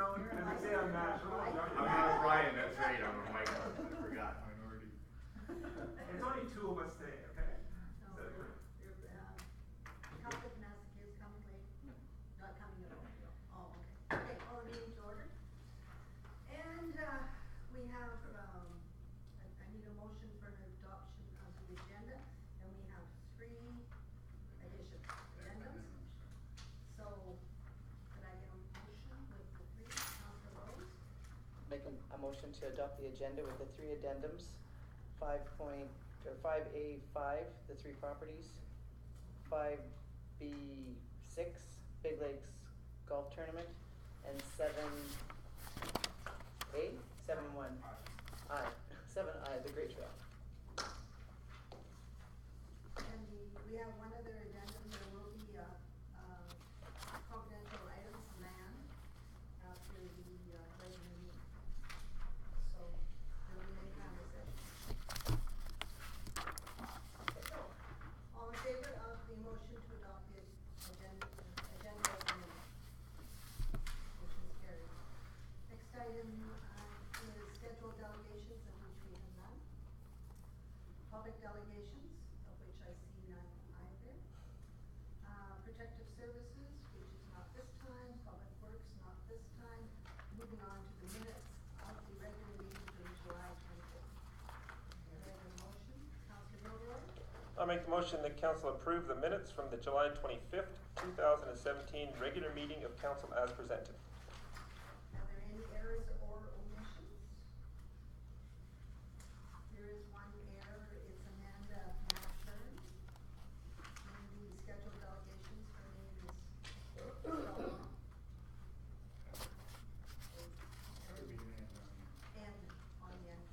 So you're Does like. it say on that? I'm not Ryan, that's right, I'm a Michael, I forgot. Minority. It's only two of us today, okay? No, So- you're, Councilor Panasic is coming late, not coming at all. Oh, okay. Okay, call the meeting to order. And, we have, I need a motion for an adoption of the agenda, and we have 3 additions, addendums. So, could I get a motion with the 3, Councilor Rose? Make a motion to adopt the agenda with the 3 addendums, 5A5, the 3 properties, 5B6, Big Lakes Golf Tournament, and 7A, 7-1I, 7I, the Great Trail. And we have one other addendum, there will be, confidential items, land, after the, regular meeting. So, there will be any conversation. All in favor of the motion to adopt the agenda as amended? Motion is carried. Next item, is scheduled delegations, of which we have none. Public delegations, of which I see none either. Protective services, which is not this time. Public works, not this time. Moving on to the minutes of the regular meeting for July 24th. Can I have a motion? Councilor Milroy? I'll make the motion that council approve the minutes from the July 25th, 2017 regular meeting of council as presented. Are there any errors or omissions? There is one error, it's Amanda Matchern. And the scheduled delegations, her name is spelled wrong. Should be in, N on the end.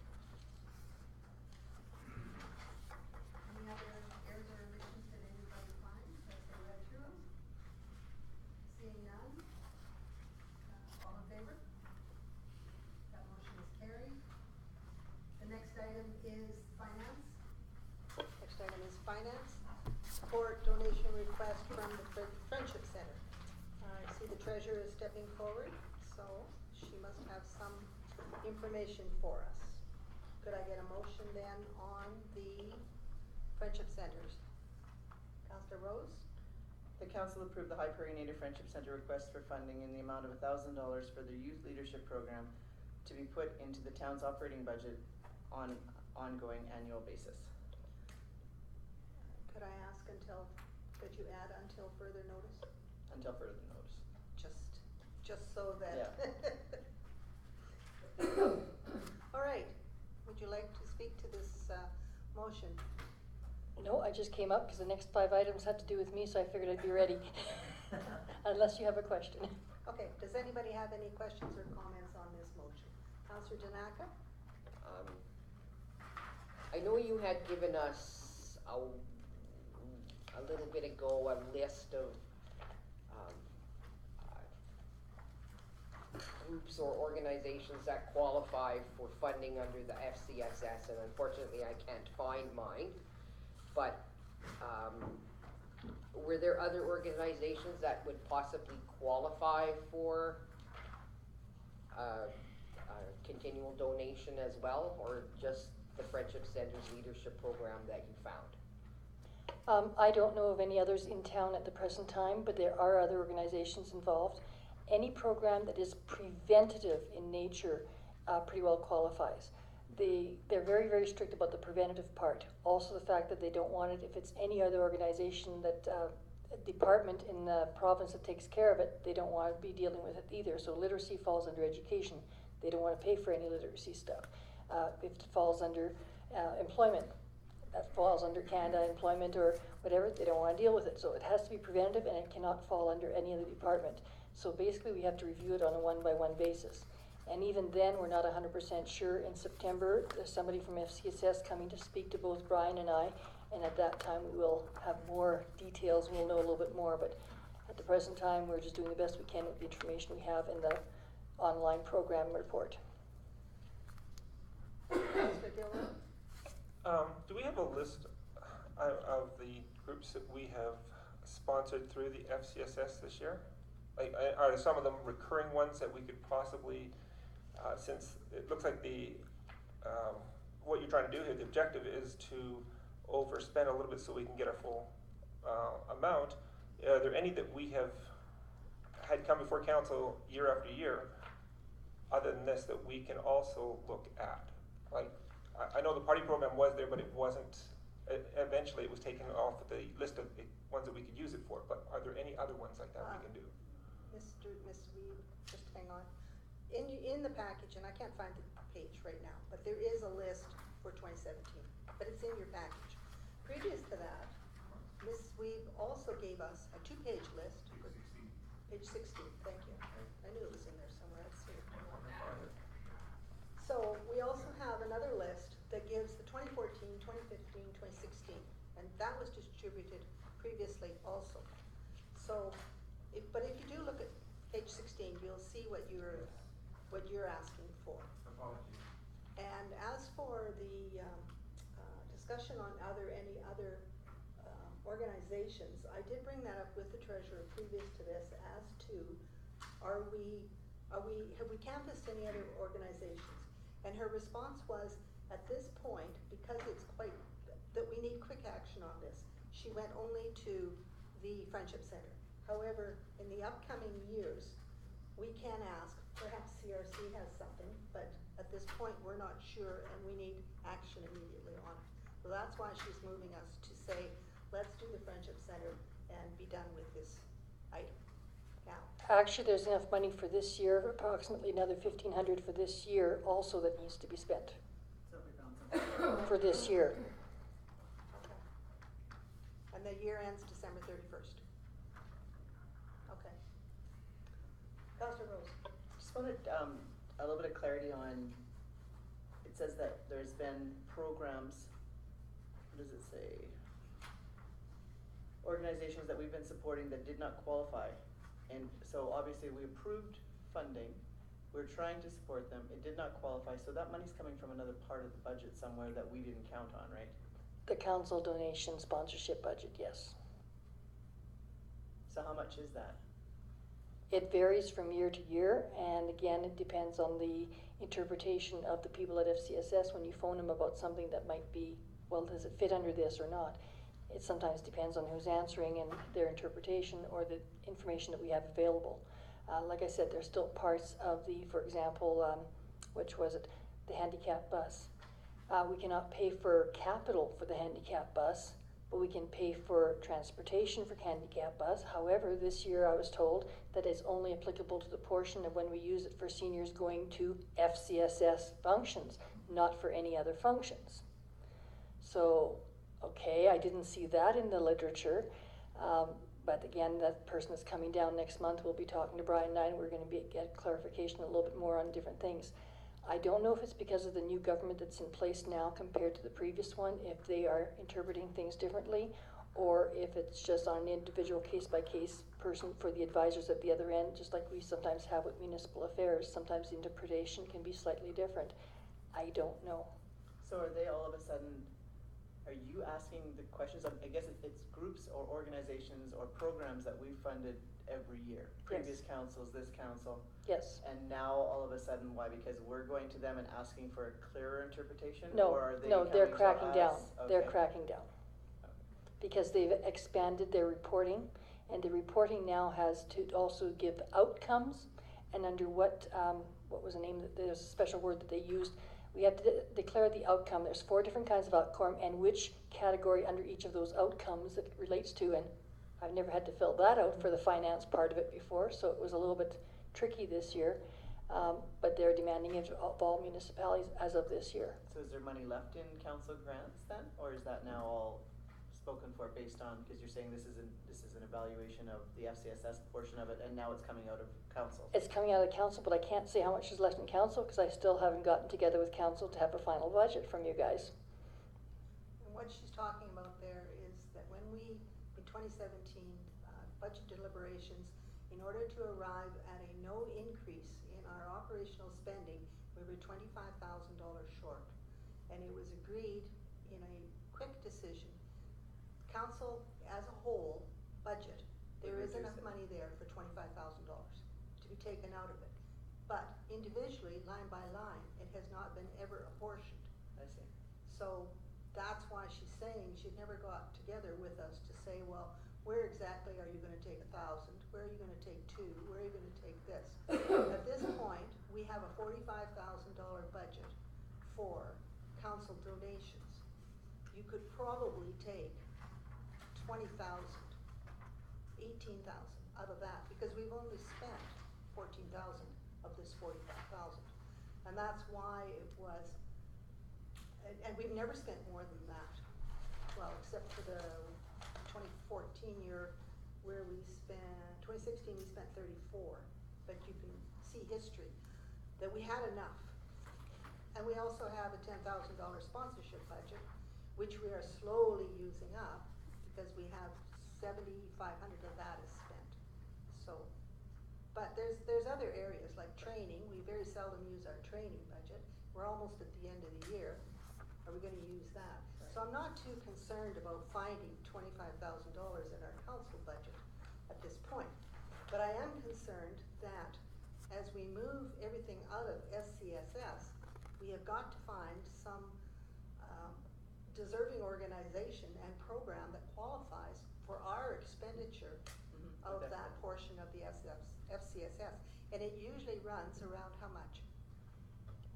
Any other errors or omissions that anybody finds as they read through them? Seeing none, all in favor? That motion is carried. The next item is finance. Next item is finance. Support donation request from the Friendship Center. I see the treasurer is stepping forward, so she must have some information for us. Could I get a motion then on the Friendship Centers? Councilor Rose? The council approved the High Prairie Native Friendship Center request for funding in the amount of $1,000 for their youth leadership program to be put into the town's operating budget on ongoing annual basis. Could I ask could you add until further notice? Until further notice. Just so that. Yeah. All right, would you like to speak to this, motion? No, I just came up because the next 5 items had to do with me, so I figured I'd be ready. Unless you have a question. Okay, does anybody have any questions or comments on this motion? Councillor Danaka? I know you had given us a little bit ago a list of groups or organizations that qualify for funding under the FCSS, and unfortunately I can't find mine. But were there other organizations that would possibly qualify for a continual donation as well, or just the Friendship Center's leadership program that you found? I don't know of any others in town at the present time, but there are other organizations involved. Any program that is preventative in nature pretty well qualifies. They're very, very strict about the preventative part. Also the fact that they don't want it, if it's any other organization that a department in the province that takes care of it, they don't want to be dealing with it either. So literacy falls under education. They don't want to pay for any literacy stuff. If it falls under employment, that falls under Canada Employment or whatever, they don't want to deal with it. So it has to be preventative, and it cannot fall under any other department. So basically we have to review it on a one-by-one basis. And even then, we're not 100% sure. In September, there's somebody from FCSS coming to speak to both Brian and I, and at that time we will have more details, we'll know a little bit more. But at the present time, we're just doing the best we can with the information we have in the online program report. Councillor Gilroy? Do we have a list of the groups that we have sponsored through the FCSS this year? Like, are some of them recurring ones that we could possibly, since it looks like what you're trying to do here, the objective is to overspend a little bit so we can get our full amount. Are there any that we have had come before council year after year, other than this, that we can also look at? Like, I know the party program was there, but it wasn't, eventually it was taken off the list of the ones that we could use it for, but are there any other ones like that we can do? Ms. Weed, just hang on. In the package, and I can't find the page right now, but there is a list for 2017, but it's in your package. Previous to that, Ms. Weed also gave us a 2-page list. Page 16, thank you. I knew it was in there somewhere, let's see. So we also have another list that gives the 2014, 2015, 2016, and that was distributed previously also. So, but if you do look at page 16, you'll see what you're asking for. Apologies. And as for the discussion on any other organizations, I did bring that up with the treasurer previous to this as to have we canvassed any other organizations? And her response was, at this point, because it's that we need quick action on this, she went only to the Friendship Center. However, in the upcoming years, we can ask, perhaps CRC has something, but at this point, we're not sure and we need action immediately on it. So that's why she's moving us to say, let's do the Friendship Center and be done with this item now. Actually, there's enough money for this year, approximately another 1,500 for this year also that needs to be spent. For this year. Okay. And the year ends December 31st. Okay. Councilor Rose. Just wanted a little bit of clarity on, it says that there's been programs, what does it say? Organizations that we've been supporting that did not qualify. And so obviously we approved funding, we're trying to support them, it did not qualify, so that money's coming from another part of the budget somewhere that we didn't count on, right? The council donation sponsorship budget, yes. So how much is that? It varies from year to year, and again, it depends on the interpretation of the people at FCSS when you phone them about something that might be, well, does it fit under this or not? It sometimes depends on who's answering and their interpretation or the information that we have available. Like I said, there's still parts of for example, which was it, the handicap bus. We cannot pay for capital for the handicap bus, but we can pay for transportation for handicap bus. However, this year I was told that it's only applicable to the portion of when we use it for seniors going to FCSS functions, not for any other functions. So, okay, I didn't see that in the literature, but again, that person is coming down next month. We'll be talking to Brian and I, and we're going to get clarification a little bit more on different things. I don't know if it's because of the new government that's in place now compared to the previous one, if they are interpreting things differently, or if it's just on an individual case-by-case person for the advisors at the other end, just like we sometimes have with municipal affairs. Sometimes the interpretation can be slightly different. I don't know. So are they all of a sudden, are you asking the questions of, I guess it's groups or organizations or programs that we've funded every year? Previous councils, this council? Yes. And now all of a sudden, why? Because we're going to them and asking for a clearer interpretation? No, or are they no, they're coming to cracking down. us? They're Okay. cracking down. Because they've expanded their reporting, and the reporting now has to also give outcomes, and under what was the name, there's a special word that they used, we have to declare the outcome. There's 4 different kinds of outcome, and which category under each of those outcomes it relates to, and I've never had to fill that out for the finance part of it before, so it was a little bit tricky this year, but they're demanding it of all municipalities as of this year. So is there money left in council grants then, or is that now all spoken for based on, because you're saying this is an evaluation of the FCSS portion of it, and now it's coming out of council? It's coming out of council, but I can't say how much is left in council because I still haven't gotten together with council to have a final budget from you guys. And what she's talking about there is that when we, in 2017, budget deliberations, in order to arrive at a no increase in our operational spending, we were $25,000 short. And it was agreed in a quick decision. Council as a whole budget, There is reduce enough it. money there for $25,000 to be taken out of it. But individually, line by line, it has not been ever apportioned. I see. So that's why she's saying she'd never got together with us to say, well, where exactly are you gonna take 1,000? Where are you gonna take 2? Where are you gonna take this? At this point, we have a $45,000 budget for council donations. You could probably take 20,000, 18,000 out of that, because we've only spent 14,000 of this 45,000. And that's why it was, and we've never spent more than that. Well, except for the 2014 year where we spent, 2016 we spent 34, but you can see history, that we had enough. And we also have a $10,000 sponsorship budget, which we are slowly using up, because we have 7,500 of that is spent. So, but there's other areas like training. We very seldom use our training budget. We're almost at the end of the year. Are we gonna use that? So I'm not too concerned about finding $25,000 in our council budget at this point. But I am concerned that as we move everything out of SCSS, we have got to find some deserving organization and program that qualifies for our expenditure of that portion of the FCSS. And it usually runs around how much?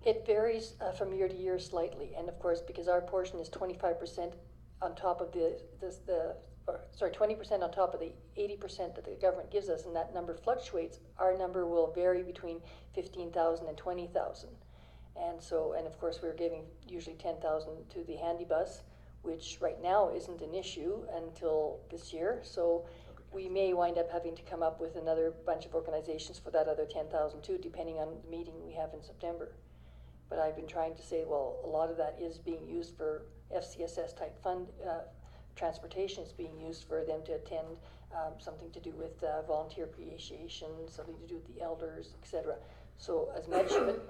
It varies from year to year slightly, and of course, because our portion is 25% on top of 20% on top of the 80% that the government gives us, and that number fluctuates. Our number will vary between 15,000 and 20,000. And so, and of course, we're giving usually 10,000 to the handy bus, which right now isn't an issue until this year. So we may wind up having to come up with another bunch of organizations for that other 10,000 too, depending on the meeting we have in September. But I've been trying to say, well, a lot of that is being used for FCSS type fund, transportation is being used for them to attend, something to do with volunteer appreciation, something to do with the elders, etc. So as much of it,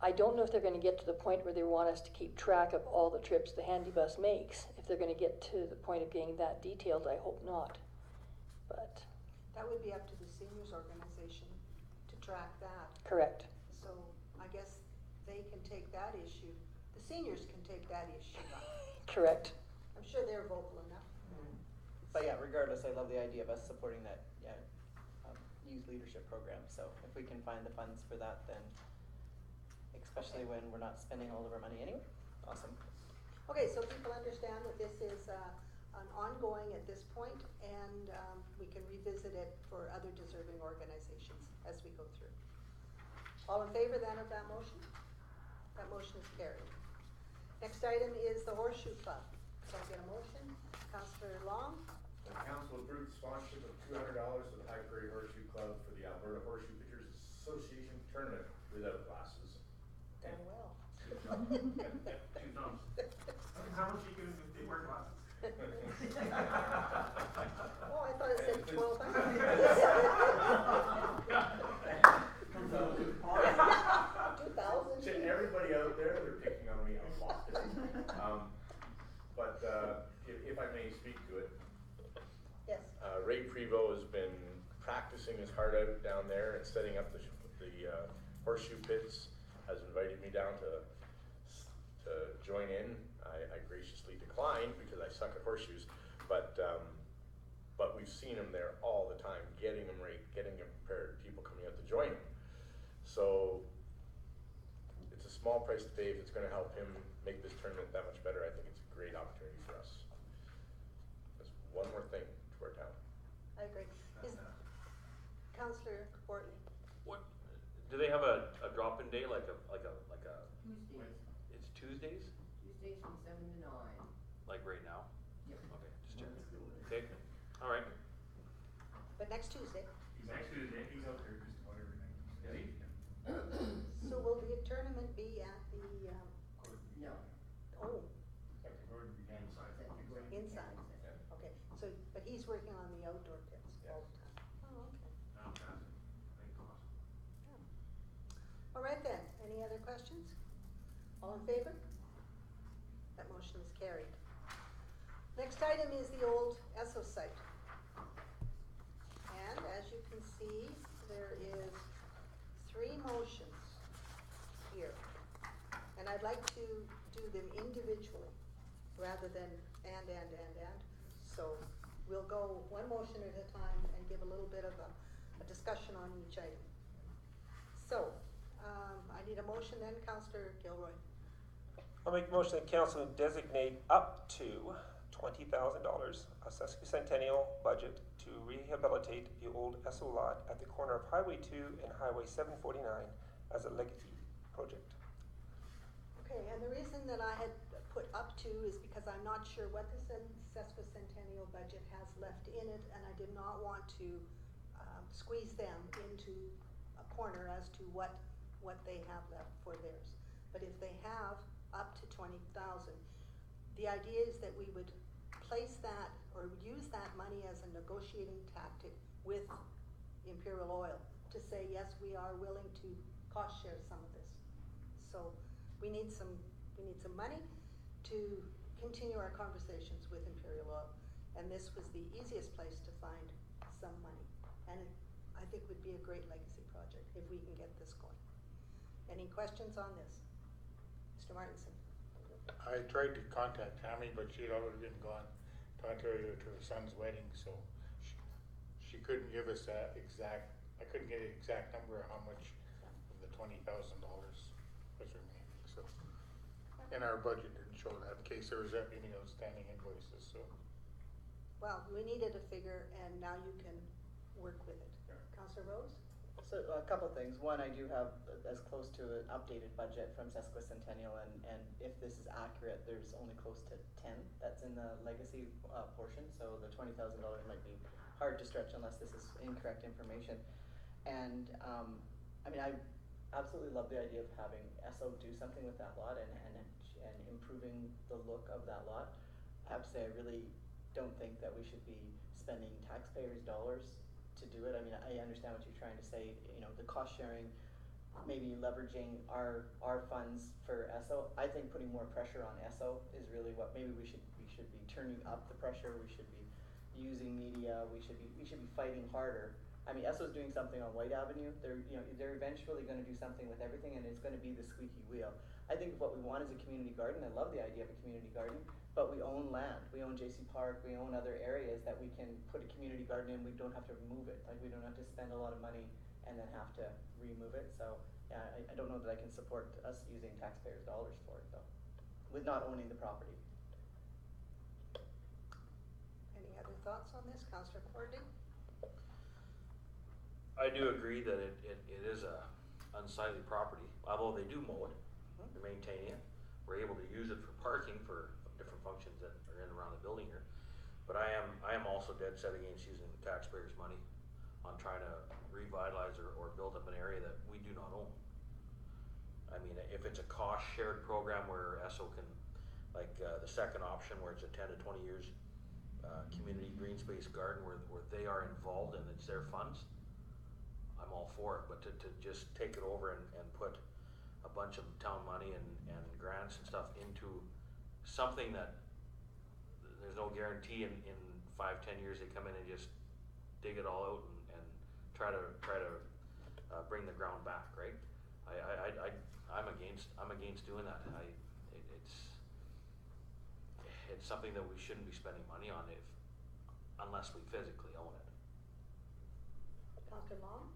I don't know if they're gonna get to the point where they want us to keep track of all the trips the handy bus makes. If they're gonna get to the point of getting that detailed, I hope not. But. That would be up to the seniors organization to track that. Correct. So I guess they can take that issue, the seniors can take that issue up. Correct. I'm sure they're vocal enough. But yeah, regardless, I love the idea of us supporting that, youth leadership program. So if we can find the funds for that, then especially when we're not spending all of our money anyway. Awesome. Okay, so people understand that this is an ongoing at this point, and we can revisit it for other deserving organizations as we go through. All in favor then of that motion? That motion is carried. Next item is the Horseshoe Club. So I get a motion. Councillor Long? The council approved sponsorship of $200 for the High Prairie Horseshoe Club for the Alberta Horseshoe Pitchers Association tournament without glasses. Done well. Two thumbs. How much are you giving if they wear glasses? Oh, I thought it said 1,200. 2,000. To everybody out there, they're picking on me a lot. But if I may speak to it, Yes. Ray Prevost has been practicing his heart out down there and setting up the horseshoe pits, has invited me down to join in. I graciously declined because I suck at horseshoes, but we've seen him there all the time, getting him right, getting him prepared, people coming out to join him. So it's a small price to pay if it's going to help him make this tournament that much better. I think it's a great opportunity for us. That's one more thing to our town. I agree. Is Councillor Wortley? What, do they have a drop-in day like a Tuesdays. it's Tuesdays? Tuesdays from 7 to 9. Like right now? Yep. Okay, just checking. Okay, alright. But next Tuesday. Next Tuesday, he's out there just about every night. Is he? So will the tournament be at the, No. oh, Inside. inside? Okay, so, but he's working on the outdoor pits all the time. Oh, okay. Fantastic. Thank God. All right then, any other questions? All in favor? That motion is carried. Next item is the old Esso site. can see, there is 3 motions here. And I'd like to do them individually, rather than and. So we'll go one motion at a time and give a little bit of a discussion on each item. So, I need a motion then, Councillor Gilroy. I'll make a motion that council designate up to $20,000 of sesquicentennial budget to rehabilitate the old Esso lot at the corner of Highway 2 and Highway 749 as a legacy project. Okay, and the reason that I had put up to is because I'm not sure what the sesquicentennial budget has left in it, and I did not want to squeeze them into a corner as to what they have left for theirs. But if they have up to 20,000, the idea is that we would place that or use that money as a negotiating tactic with Imperial Oil to say, yes, we are willing to cost share some of this. So we need some money to continue our conversations with Imperial Oil, and this was the easiest place to find some money. And I think would be a great legacy project if we can get this going. Any questions on this? Mr. Martinson? I tried to contact Tammy, but she had already been gone to Ontario to her son's wedding, so she couldn't give us I couldn't get an exact number of how much of the $20,000 was remaining, so. And our budget didn't show that in case there was any outstanding invoices, so. Well, we needed a figure, and now you can work with it. Yeah. Councillor Rose? So a couple things. One, I do have as close to an updated budget from Sesquicentennial, and if this is accurate, there's only close to 10 that's in the legacy portion, so the $20,000 might be hard to stretch unless this is incorrect information. And I mean, I absolutely love the idea of having Esso do something with that lot and improving the look of that lot. I have to say, I really don't think that we should be spending taxpayers' dollars to do it. I mean, I understand what you're trying to say, the cost sharing, maybe leveraging our funds for Esso. I think putting more pressure on Esso is really what maybe we should be turning up the pressure. We should be using media. We should be fighting harder. I mean, Esso's doing something on White Avenue. They're eventually going to do something with everything, and it's going to be the squeaky wheel. I think what we want is a community garden. I love the idea of a community garden, but we own land. We own JC Park. We own other areas that we can put a community garden in. We don't have to remove it. Like, we don't have to spend a lot of money and then have to remove it. So yeah, I don't know that I can support us using taxpayers' dollars for it though, with not owning the property. Any other thoughts on this, Councillor Cordy? I do agree that it is a unsightly property, although they do mow it, they maintain it. We're able to use it for parking for different functions that are in and around the building here. But I am also dead set against using the taxpayers' money on trying to revitalize or build up an area that we do not own. I mean, if it's a cost shared program where Esso can, like the second option where it's a 10 to 20 years community green space garden where they are involved and it's their funds, I'm all for it. But to just take it over and put a bunch of town money and grants and stuff into something that there's no guarantee in 5-10 years they come in and just dig it all out and try to bring the ground back, right? I'm against doing that. It's something that we shouldn't be spending money on unless we physically own it. Councillor Long?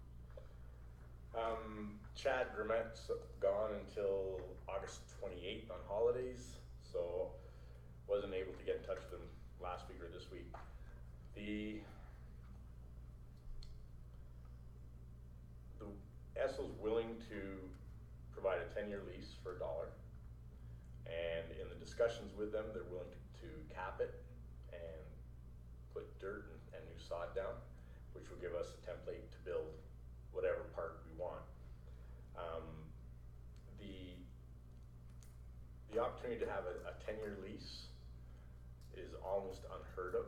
Chad Gramette's gone until August 28th on holidays, so wasn't able to get in touch with him last week or this week. The Esso's willing to provide a 10-year lease for $1, and in the discussions with them, they're willing to cap it and put dirt and new sod down, which will give us a template to build whatever park we want. The opportunity to have a 10-year lease is almost unheard of.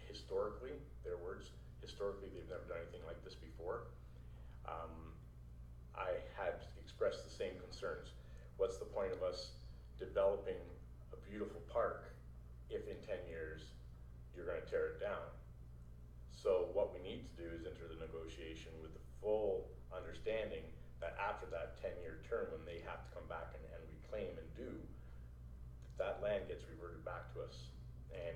Historically, their words, historically they've never done anything like this before. I had expressed the same concerns. What's the point of us developing a beautiful park if in 10 years you're going to tear it down? So what we need to do is enter the negotiation with the full understanding that after that 10-year term, when they have to come back and reclaim and do, that land gets reverted back to us, and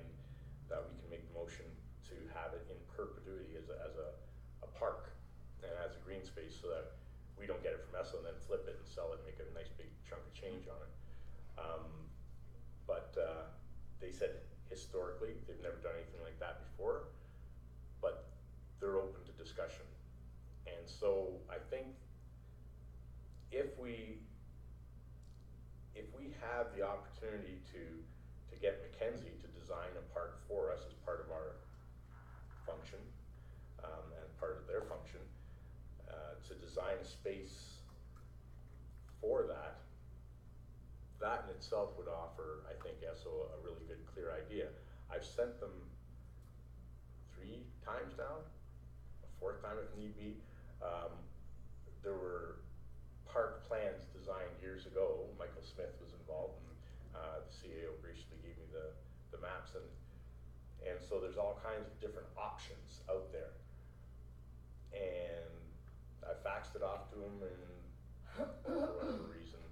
that we can make the motion to have it in perpetuity as a park and as a green space, so that we don't get it from Esso and then flip it and sell it and make a nice big chunk of change on it. But they said historically they've never done anything like that before, but they're open to discussion. And so I think if we have the opportunity to get Mackenzie to design a park for us as part of our function, and part of their function, to design a space for that in itself would offer, I think, Esso a really good, clear idea. I've sent them 3 times now, a 4th time if need be. There were park plans designed years ago. Michael Smith was involved, and the CAO graciously gave me the maps, and so there's all kinds of different options out there. And I faxed it off to him, and for whatever reason,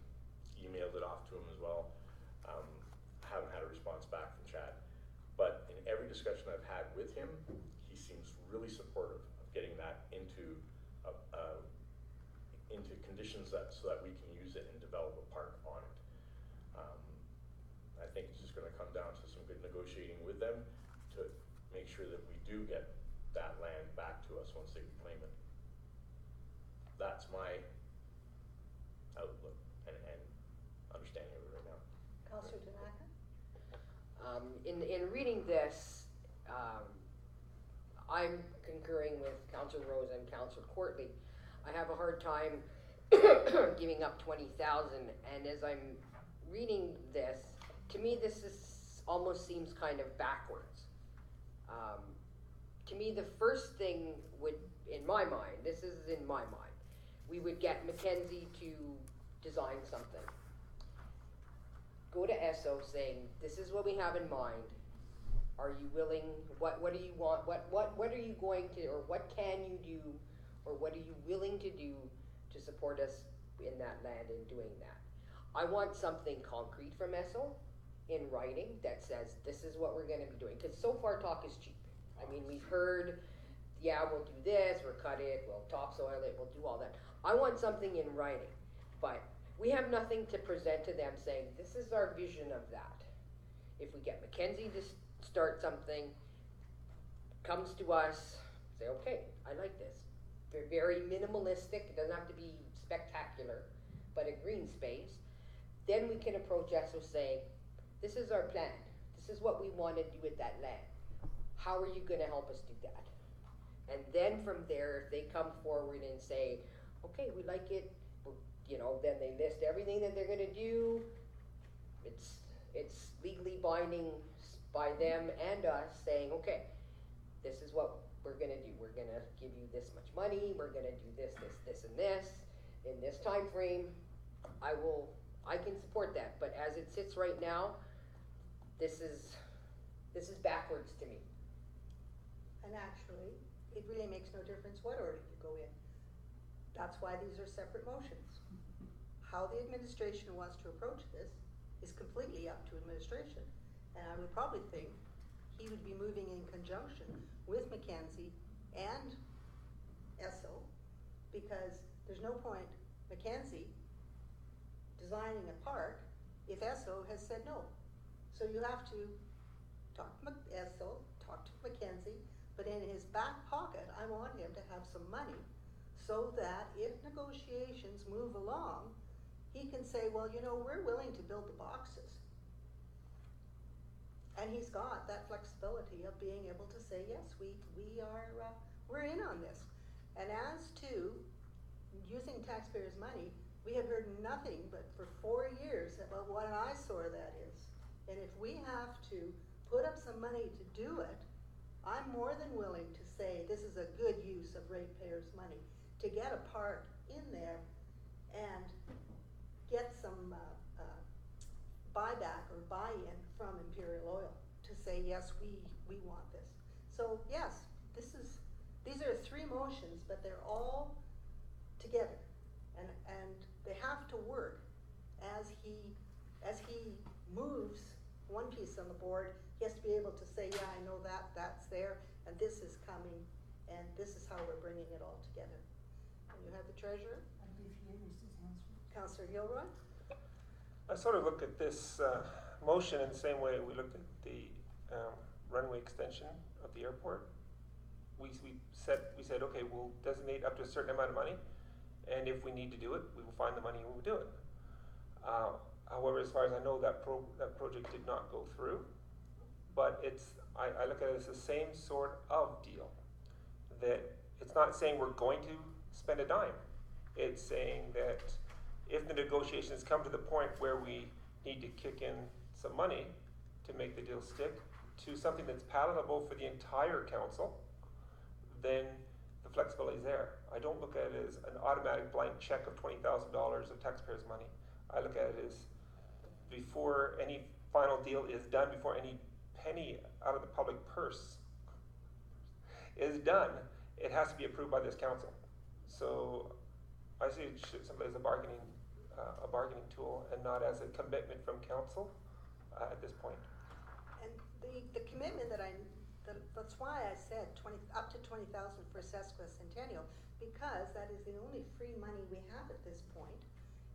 emailed it off to him as well. Haven't had a response back from Chad. But in every discussion I've had with him, he seems really supportive of getting that into conditions so that we can use it and develop a park on it. I think it's just going to come down to some good negotiating with them to make sure that we do get that land back to us once they reclaim it. That's my outlook and understanding of it right now. Councillor Tanaka? In reading this, I'm concurring with Councillor Rose and Councillor Courtly. I have a hard time giving up 20,000, and as I'm reading this, to me this almost seems kind of backwards. To me, the first thing would, in my mind, this is in my mind, we would get Mackenzie to design something. Go to Esso saying, this is what we have in mind. Are you willing, what do you want, what are you going to, or what can you do, or what are you willing to do to support us in that land in doing that? I want something concrete from Esso in writing that says, this is what we're gonna be doing, because so far talk is cheap. I mean, we've heard, yeah, we'll do this, we'll cut it, we'll topsoil it, we'll do all that. I want something in writing, but we have nothing to present to them saying, this is our vision of that. If we get Mackenzie to start something, comes to us, say, okay, I like this. They're very minimalistic, it doesn't have to be spectacular, but a green space. Then we can approach Esso saying, this is our plan. This is what we want to do with that land. How are you going to help us do that? And then from there, if they come forward and say, okay, we like it, you know, then they list everything that they're going to do. It's legally binding by them and us saying, okay, this is what we're going to do. We're going to give you this much money. We're going to do this, this, and this in this time frame. I can support that. But as it sits right now, this is backwards to me. And actually, it really makes no difference what order you go in. That's why these are separate motions. How the administration wants to approach this is completely up to administration. And I would probably think he would be moving in conjunction with Mackenzie and Esso, because there's no point Mackenzie designing a park if Esso has said no. So you have to talk to Esso, talk to Mackenzie, but in his back pocket, I want him to have some money so that if negotiations move along, he can say, well, you know, we're willing to build the boxes. And he's got that flexibility of being able to say, yes, we're in on this. And as to using taxpayers' money, we have heard nothing but for 4 years about what an eyesore that is. And if we have to put up some money to do it, I'm more than willing to say this is a good use of ratepayers' money to get a park in there and get some buyback or buy-in from Imperial Oil to say, yes, we want this. So yes, this is these are three motions, but they're all together. And they have to work as he moves one piece on the board, he has to be able to say, yeah, I know that, that's there, and this is coming, and this is how we're bringing it all together. And you have the treasurer? I believe he raised his hands. Councillor Gilroy? I sort of look at this motion in the same way we looked at the runway extension of the airport. We said, okay, we'll designate up to a certain amount of money, and if we need to do it, we will find the money and we'll do it. However, as far as I know, that project did not go through. But I look at it as the same sort of deal. That it's not saying we're going to spend a dime. It's saying that if the negotiations come to the point where we need to kick in some money to make the deal stick to something that's palatable for the entire council, then the flexibility is there. I don't look at it as an automatic blank check of $20,000 of taxpayers' money. I look at it as before any final deal is done, before any penny out of the public purse is done, it has to be approved by this council. So I see it simply as a bargaining tool and not as a commitment from council at this point. And the commitment that's why I said up to 20,000 for sesquicentennial, because that is the only free money we have at this point.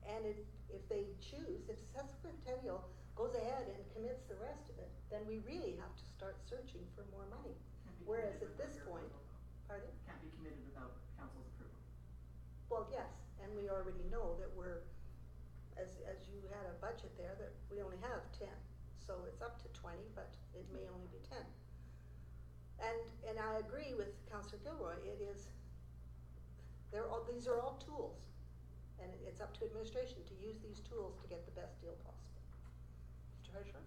And if they choose, if sesquicentennial goes ahead and commits the rest of it, then we really have to start searching for more money. Whereas at this point, pardon? Can't be committed without council's approval. Well, yes, and we already know that we're, as you had a budget there, that we only have 10. So it's up to 20, but it may only be 10. And I agree with Councillor Gilroy, these are all tools. And it's up to administration to use these tools to get the best deal possible. Treasurer?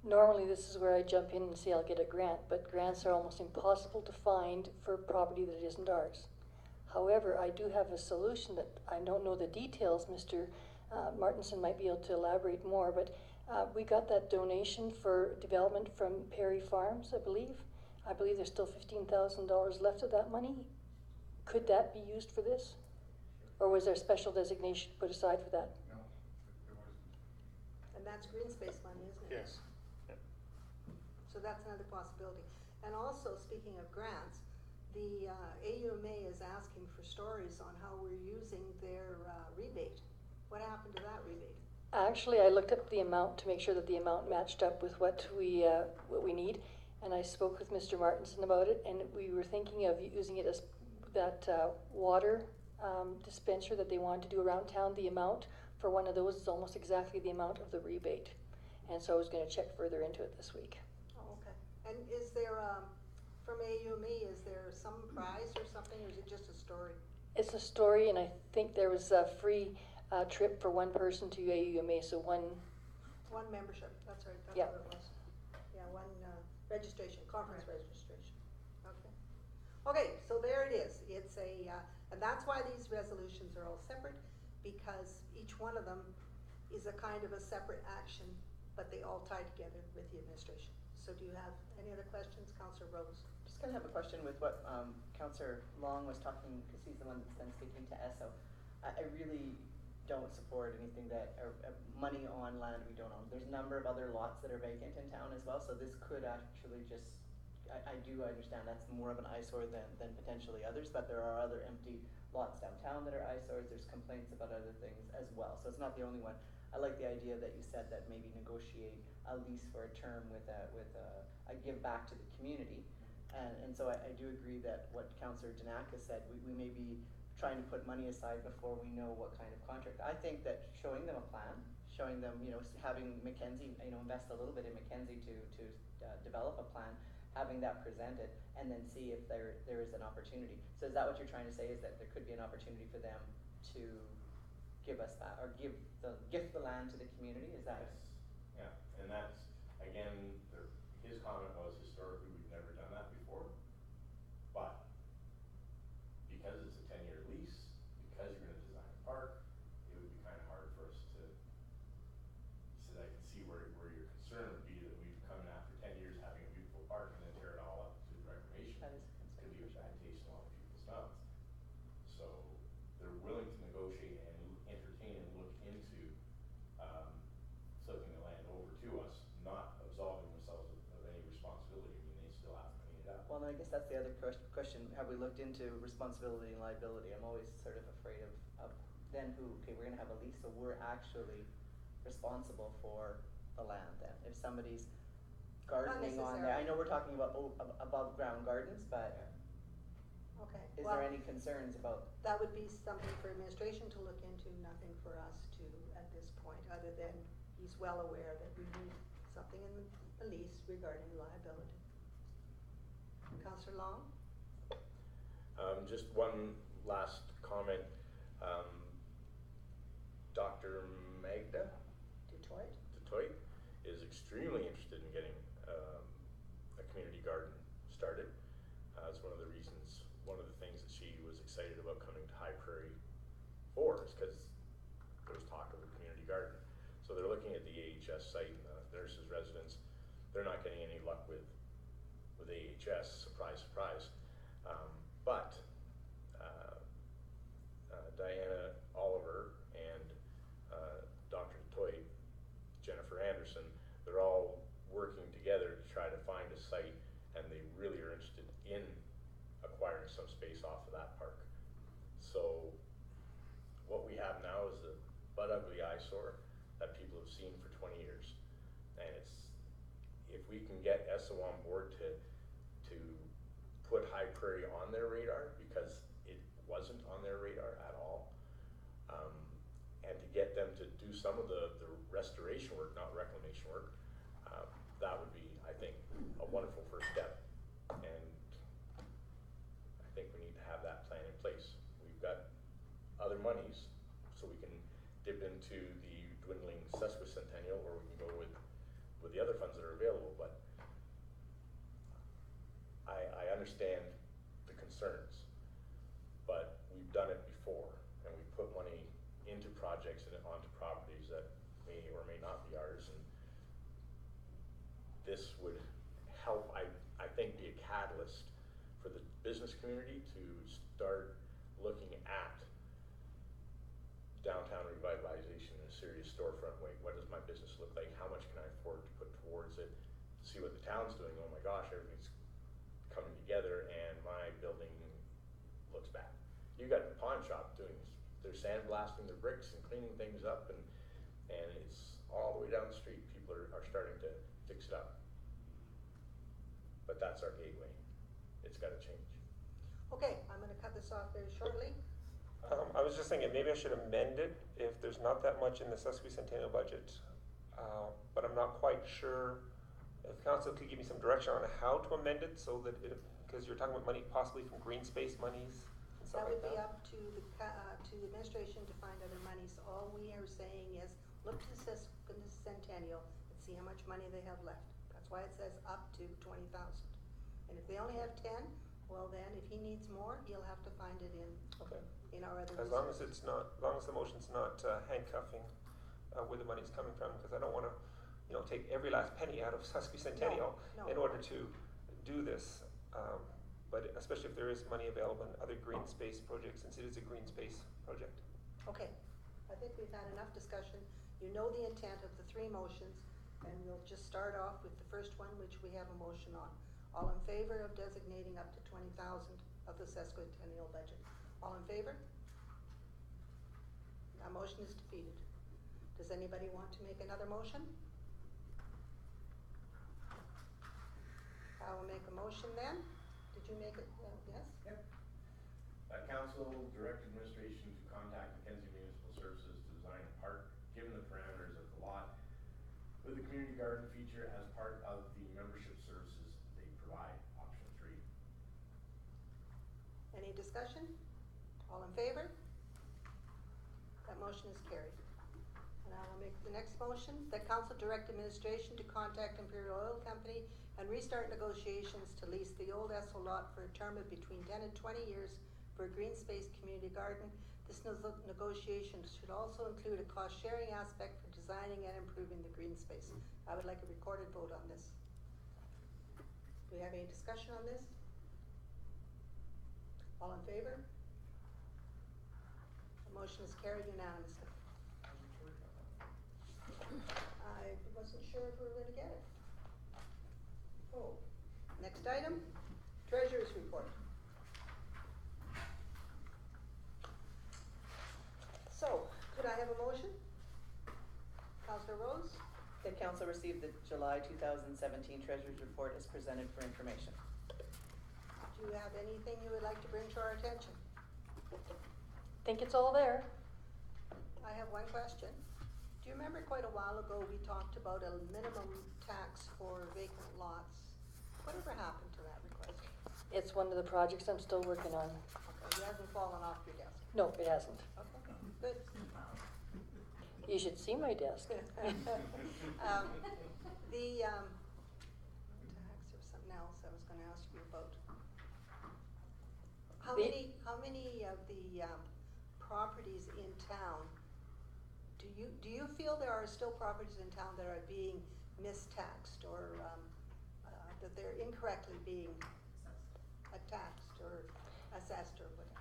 Normally, this is where I jump in and say I'll get a grant, but grants are almost impossible to find for property that isn't ours. However, I do have a solution that I don't know the details. Mr. Martinson might be able to elaborate more, but we got that donation for development from Perry Farms, I believe. I believe there's still $15,000 left of that money. Could that be used for this? Or was there special designation put aside for that? No, there wasn't. And that's green space money, isn't it? Yes. Yep. So that's another possibility. And also, speaking of grants, the AUMA is asking for stories on how we're using their rebate. What happened to that rebate? Actually, I looked up the amount to make sure that the amount matched up with what we need, and I spoke with Mr. Martinson about it, and we were thinking of using it as that water dispenser that they wanted to do around town. The amount for one of those is almost exactly the amount of the rebate, and so I was going to check further into it this week. Oh, okay. And is there, from AUME, is there some prize or something, or is it just a story? It's a story, and I think there was a free trip for one person to AUMA, so one membership, that's right, that's Yeah. what it was. Yeah, one registration, conference registration. Okay. Okay, so there it is. It's and that's why these resolutions are all separate, because each one of them is a kind of a separate action, but they all tie together with the administration. So do you have any other questions, Councillor Rose? Just gonna have a question with what Councillor Long was talking, because he's the one that's been speaking to ESSO. I really don't support anything that money on land we don't own. There's a number of other lots that are vacant in town as well, so this could actually just, I do understand that's more of an eyesore than potentially others, but there are other empty lots downtown that are eyesores. There's complaints about other things as well, so it's not the only one. I like the idea that you said that maybe negotiate a lease for a term with a give back to the community, and so I do agree that what Councillor Danaka said, we may be trying to put money aside before we know what kind of contract. I think that showing them a plan, showing them, having Mackenzie, invest a little bit in Mackenzie to develop a plan, having that presented, and then see if there is an opportunity. So is that what you're trying to say, is that there could be an opportunity for them to give us that, or gift the land to the community? Is that? Yes. Yeah, and that's, again, his comment was historically we've never done that before, but because it's a 10-year lease, because you're gonna design a park, it would be kind of hard for us to, so I can see where your concern would be that we've come in after 10 years having a beautiful park and then tear it all up to reclamation. That is a Could be a bad the other question, have we looked into responsibility and liability? I'm always sort of afraid of then who, okay, we're gonna have a lease, so we're actually responsible for the land then. If somebody's gardening on there, I know we're talking about above ground gardens, but Okay, is well, there any concerns about? that would be something for administration to look into, nothing for us to at this point, other than he's well aware that we need something in the lease regarding liability. Councillor Long? Just one last comment. Dr. Magda Dutoit is extremely interested in getting a community garden started. It's one of the reasons, one of the things that she was excited about coming to High Prairie for is because there was talk of a community garden. So they're looking at the AHS site and the nurses' residence. They're not getting any luck with AHS, surprise, surprise. But Diana Oliver and Dr. Dutoit, Jennifer Anderson, they're all working together to try to find a site, and they really are interested in acquiring some space off of that park. So what we have now is a butt ugly eyesore that people have seen for 20 years. And if we can get ESSO on board to put High Prairie on their radar, because it wasn't on their radar at all, and to get them to do some of the restoration work, not reclamation work, that would be, I think, a wonderful first step. And I think we need to have that plan in place. We've got other monies, so we can dip into the dwindling sesquicentennial, or we can go with the other funds that are available. But I understand the concerns, but we've done it before, and we put money into projects and onto properties that may or may not be ours, and this would help, I think, be a catalyst for the business community to start looking at downtown revitalization in a serious storefront way. What does my business look like? How much can I afford to put towards it? See what the town's doing. Oh my gosh, everything's coming together and my building looks bad. You got the pawn shop doing this. They're sandblasting their bricks and cleaning things up, and it's all the way down the street. People are starting to fix it up. But that's our gateway. It's got to change. Okay, I'm gonna cut this off very shortly. I was just thinking, maybe I should amend it if there's not that much in the sesquicentennial budget. But I'm not quite sure if council could give me some direction on how to amend it so that because you're talking about money possibly from green space monies and stuff That like would be that. up to the administration to find other monies. All we are saying is, look to Centennial and see how much money they have left. That's why it says up to 20,000. And if they only have 10, well then, if he needs more, he'll have to find it in our other. As long as it's not, as long as the motion's not handcuffing where the money's coming from, because I don't want to, take every last penny out of sesquicentennial No. in order to do this. But especially if there is money available in other green space projects, since it is a green space project. Okay, I think we've had enough discussion. You know the intent of the three motions, and we'll just start off with the first one, which we have a motion on. All in favor of designating up to 20,000 of the sesquicentennial budget? All in favor? That motion is defeated. Does anybody want to make another motion? I will make a motion then. Did you make it? Yes? Yep. Council direct administration to contact Mackenzie Municipal Services to design a park, given the parameters of the lot, with a community garden feature as part of the membership services they provide, option 3. Any discussion? All in favor? That motion is carried. And I will make the next motion, that council direct administration to contact Imperial Oil Company and restart negotiations to lease the old Esso lot for a term of between 10 and 20 years for a green space community garden. This negotiation should also include a cost-sharing aspect for designing and improving the green space. I would like a recorded vote on this. Do we have any discussion on this? All in favor? The motion is carried unanimously. I wasn't sure if we were going to get it. Oh, next item, Treasurer's report. So, could I have a motion? Councillor Rose? That council received the July 2017 Treasurer's Report as presented for information. Do you have anything you would like to bring to our attention? Think it's all there. I have one question. Do you remember quite a while ago we talked about a minimum tax for vacant lots? Whatever happened to that request? It's one of the projects I'm still working on. Okay, it hasn't fallen off your desk. No, it hasn't. Okay, good. You should see my desk. Tax or something else I was gonna ask you about. How The- many of the, properties in town, do you feel there are still properties in town that are being mistaxed or, that they're incorrectly being taxed or assessed or whatever?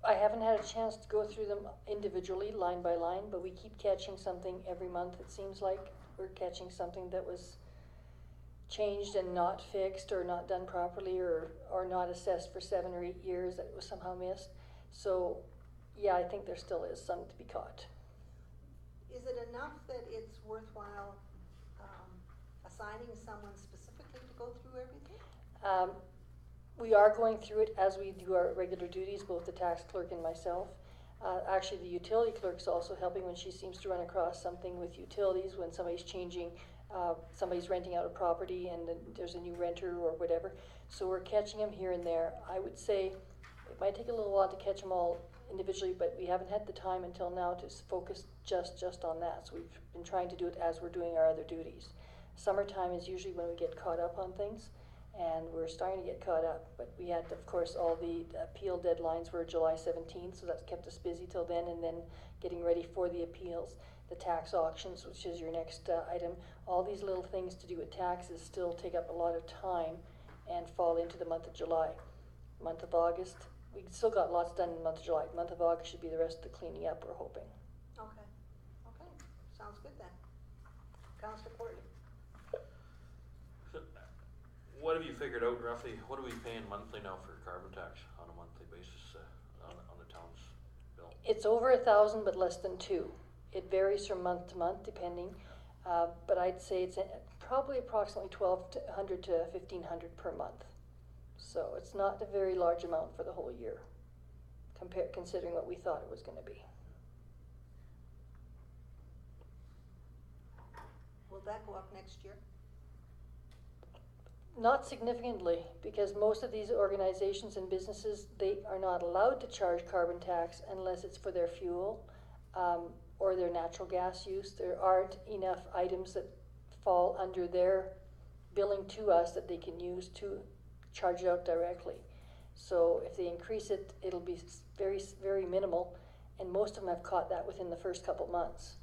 I haven't had a chance to go through them individually, line by line, but we keep catching something every month, it seems like. We're catching something that was changed and not fixed or not done properly or not assessed for 7 or 8 years that was somehow missed. So, yeah, I think there still is some to be caught. Is it enough that it's worthwhile, assigning someone specifically to go through everything? We are going through it as we do our regular duties, both the tax clerk and myself. Actually, the utility clerk's also helping when she seems to run across something with utilities, when somebody's changing, somebody's renting out a property and then there's a new renter or whatever. So we're catching them here and there. I would say it might take a little while to catch them all individually, but we haven't had the time until now to focus just on that. So we've been trying to do it as we're doing our other duties. Summertime is usually when we get caught up on things, and we're starting to get caught up. But we had, of course, all the appeal deadlines were July 17th, so that's kept us busy till then, and then getting ready for the appeals. The tax auctions, which is your next item. All these little things to do with taxes still take up a lot of time and fall into the month of July. Month of August, we still got lots done in the month of July. Month of August should be the rest of the cleaning up, we're hoping. Okay, sounds good then. Councillor Courtney? What have you figured out roughly, what are we paying monthly now for carbon tax on a monthly basis, on the town's bill? It's over 1,000, but less than 2. It varies from month to month, depending, but I'd say it's probably approximately 1,200 to 1,500 per month. So it's not a very large amount for the whole year, considering what we thought it was going to be. Will that go up next year? Not significantly, because most of these organizations and businesses, they are not allowed to charge carbon tax unless it's for their fuel or their natural gas use. There aren't enough items that fall under their billing to us that they can use to charge it out directly. So if they increase it, it'll be very, very minimal, and most of them have caught that within the first couple months.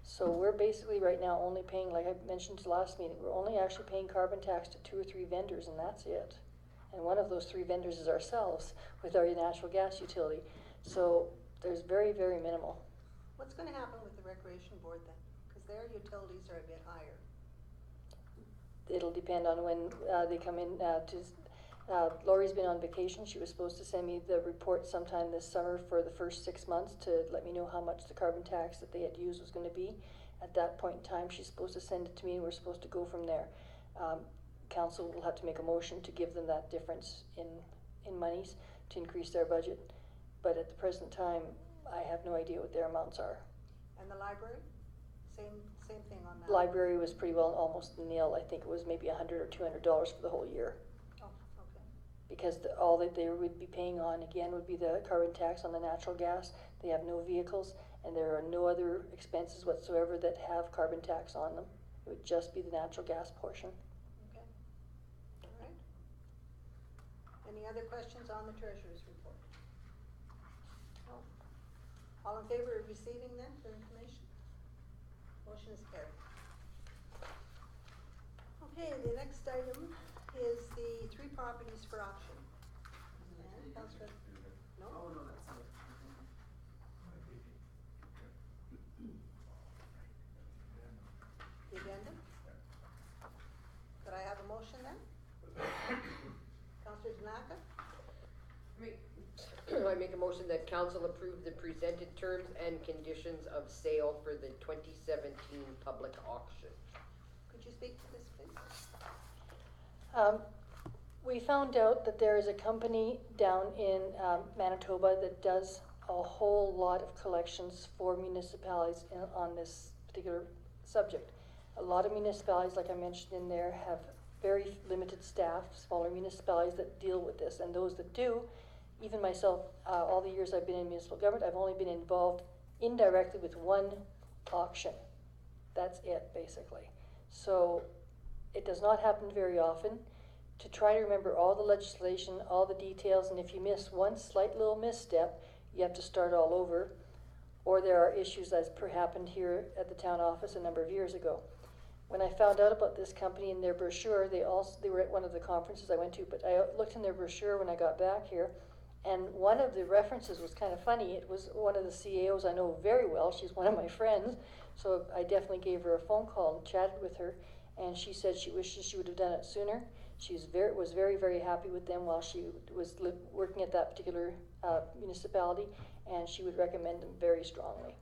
So we're basically right now only paying, like I mentioned last meeting, we're only actually paying carbon tax to 2 or 3 vendors, and that's it. And one of those 3 vendors is ourselves with our natural gas utility. So there's very, very minimal. What's gonna happen with the Recreation Board then? Because their utilities are a bit higher. It'll depend on when they come in Lori's been on vacation. She was supposed to send me the report sometime this summer for the first 6 months to let me know how much the carbon tax that they had used was going to be. At that point in time, she's supposed to send it to me, and we're supposed to go from there. Council will have to make a motion to give them that difference in monies to increase their budget. But at the present time, I have no idea what their amounts are. And the library? Same thing on that? Library was pretty well almost nil. I think it was maybe $100 or $200 for the whole year. Oh, okay. Because all that they would be paying on, again, would be the carbon tax on the natural gas. They have no vehicles, and there are no other expenses whatsoever that have carbon tax on them. It would just be the natural gas portion. Okay. All right. Any other questions on the treasurer's report? No. All in favor of receiving then for information? Motion is carried. Okay, the next item is the 3 properties for auction. And Councillor, no? Oh, no, that's not it. The addendum? Could I have a motion then? I make a motion that council approve the presented terms and conditions of sale for the 2017 public auction. Could you speak to this, please? We found out that there is a company down in Manitoba that does a whole lot of collections for municipalities on this particular subject. A lot of municipalities, like I mentioned in there, have very limited staff, smaller municipalities that deal with this. And those that do, even myself, all the years I've been in municipal government, I've only been involved indirectly with one auction. That's it, basically. So it does not happen very often. To try to remember all the legislation, all the details, and if you miss one slight little misstep, you have to start all over. Or there are issues as happened here at the town office a number of years ago. When I found out about this company in their brochure, they were at one of the conferences I went to, but I looked in their brochure when I got back here, and one of the references was kind of funny. It was one of the CAOs I know very well. She's one of my friends, so I definitely gave her a phone call and chatted with her, and she said she wishes she would have done it sooner. She was very, very happy with them while she was working at that particular municipality, and she would recommend them very strongly.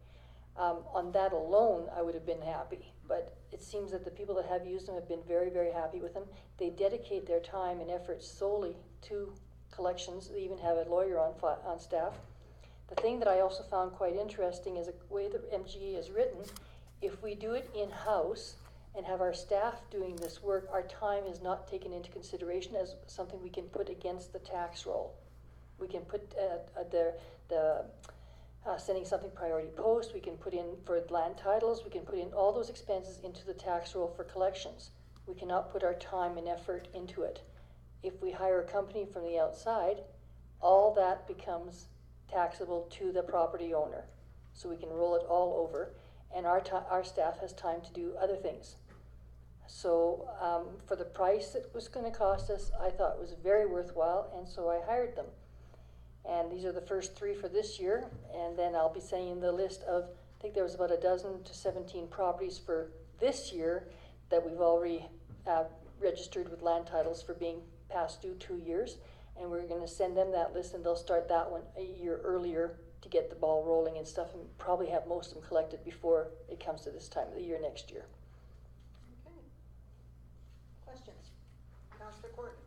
On that alone, I would have been happy, but it seems that the people that have used them have been very, very happy with them. They dedicate their time and effort solely to collections. They even have a lawyer on staff. The thing that I also found quite interesting is the way the MGE is written. If we do it in-house and have our staff doing this work, our time is not taken into consideration as something we can put against the tax roll. We can put sending something priority post, we can put in for land titles, we can put in all those expenses into the tax roll for collections. We cannot put our time and effort into it. If we hire a company from the outside, all that becomes taxable to the property owner. So we can roll it all over, and our staff has time to do other things. So for the price it was going to cost us, I thought it was very worthwhile, and so I hired them. And these are the first 3 for this year, and then I'll be sending the list of, I think there was about 12 to 17 properties for this year that we've already registered with land titles for being past due 2 years, and we're going to send them that list, and they'll start that one a year earlier to get the ball rolling and stuff, and probably have most of them collected before it comes to this time of the year next year. Okay. Questions? Councillor Court?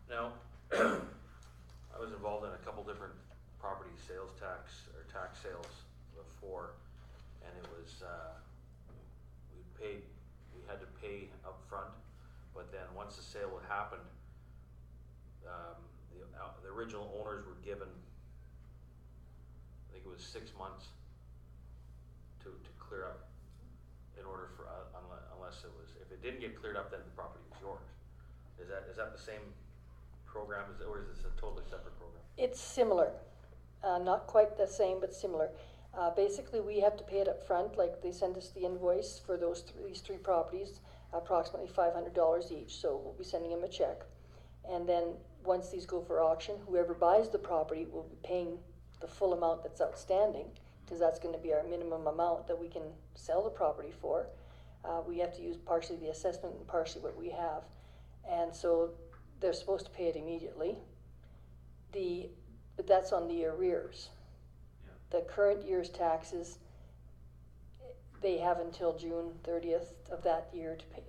Now, I was involved in a couple different property sales tax or tax sales before, and it was, we had to pay up front, but then once the sale had happened, the original owners were given, I think it was 6 months to clear up in order for, unless it was, if it didn't get cleared up, then the property was yours. Is that the same program, or is this a totally separate program? It's similar, not quite the same, but similar. Basically, we have to pay it up front, like they send us the invoice for these 3 properties, approximately $500 each, so we'll be sending them a check. And then once these go for auction, whoever buys the property will be paying the full amount that's outstanding, because that's going to be our minimum amount that we can sell the property for. We have to use partially the assessment and partially what we have. And so they're supposed to pay it immediately. But that's on the arrears. Yeah. The current year's taxes, they have until June 30th of that year to pay,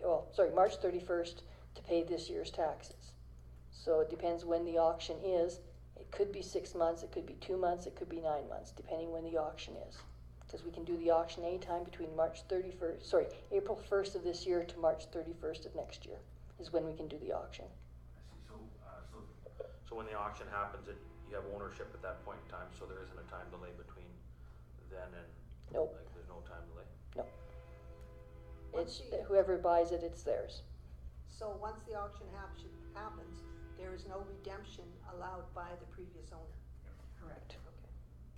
March 31st to pay this year's taxes. So it depends when the auction is. It could be 6 months, it could be 2 months, it could be 9 months, depending when the auction is. Because we can do the auction anytime between April 1st of this year to March 31st of next year is when we can do the auction. I see. So when the auction happens, you have ownership at that point in time, so there isn't a time delay between then and... Nope. Like, there's no time delay? No. It's whoever buys it, it's theirs. So once the auction happens, there is no redemption allowed by the previous owner? Correct.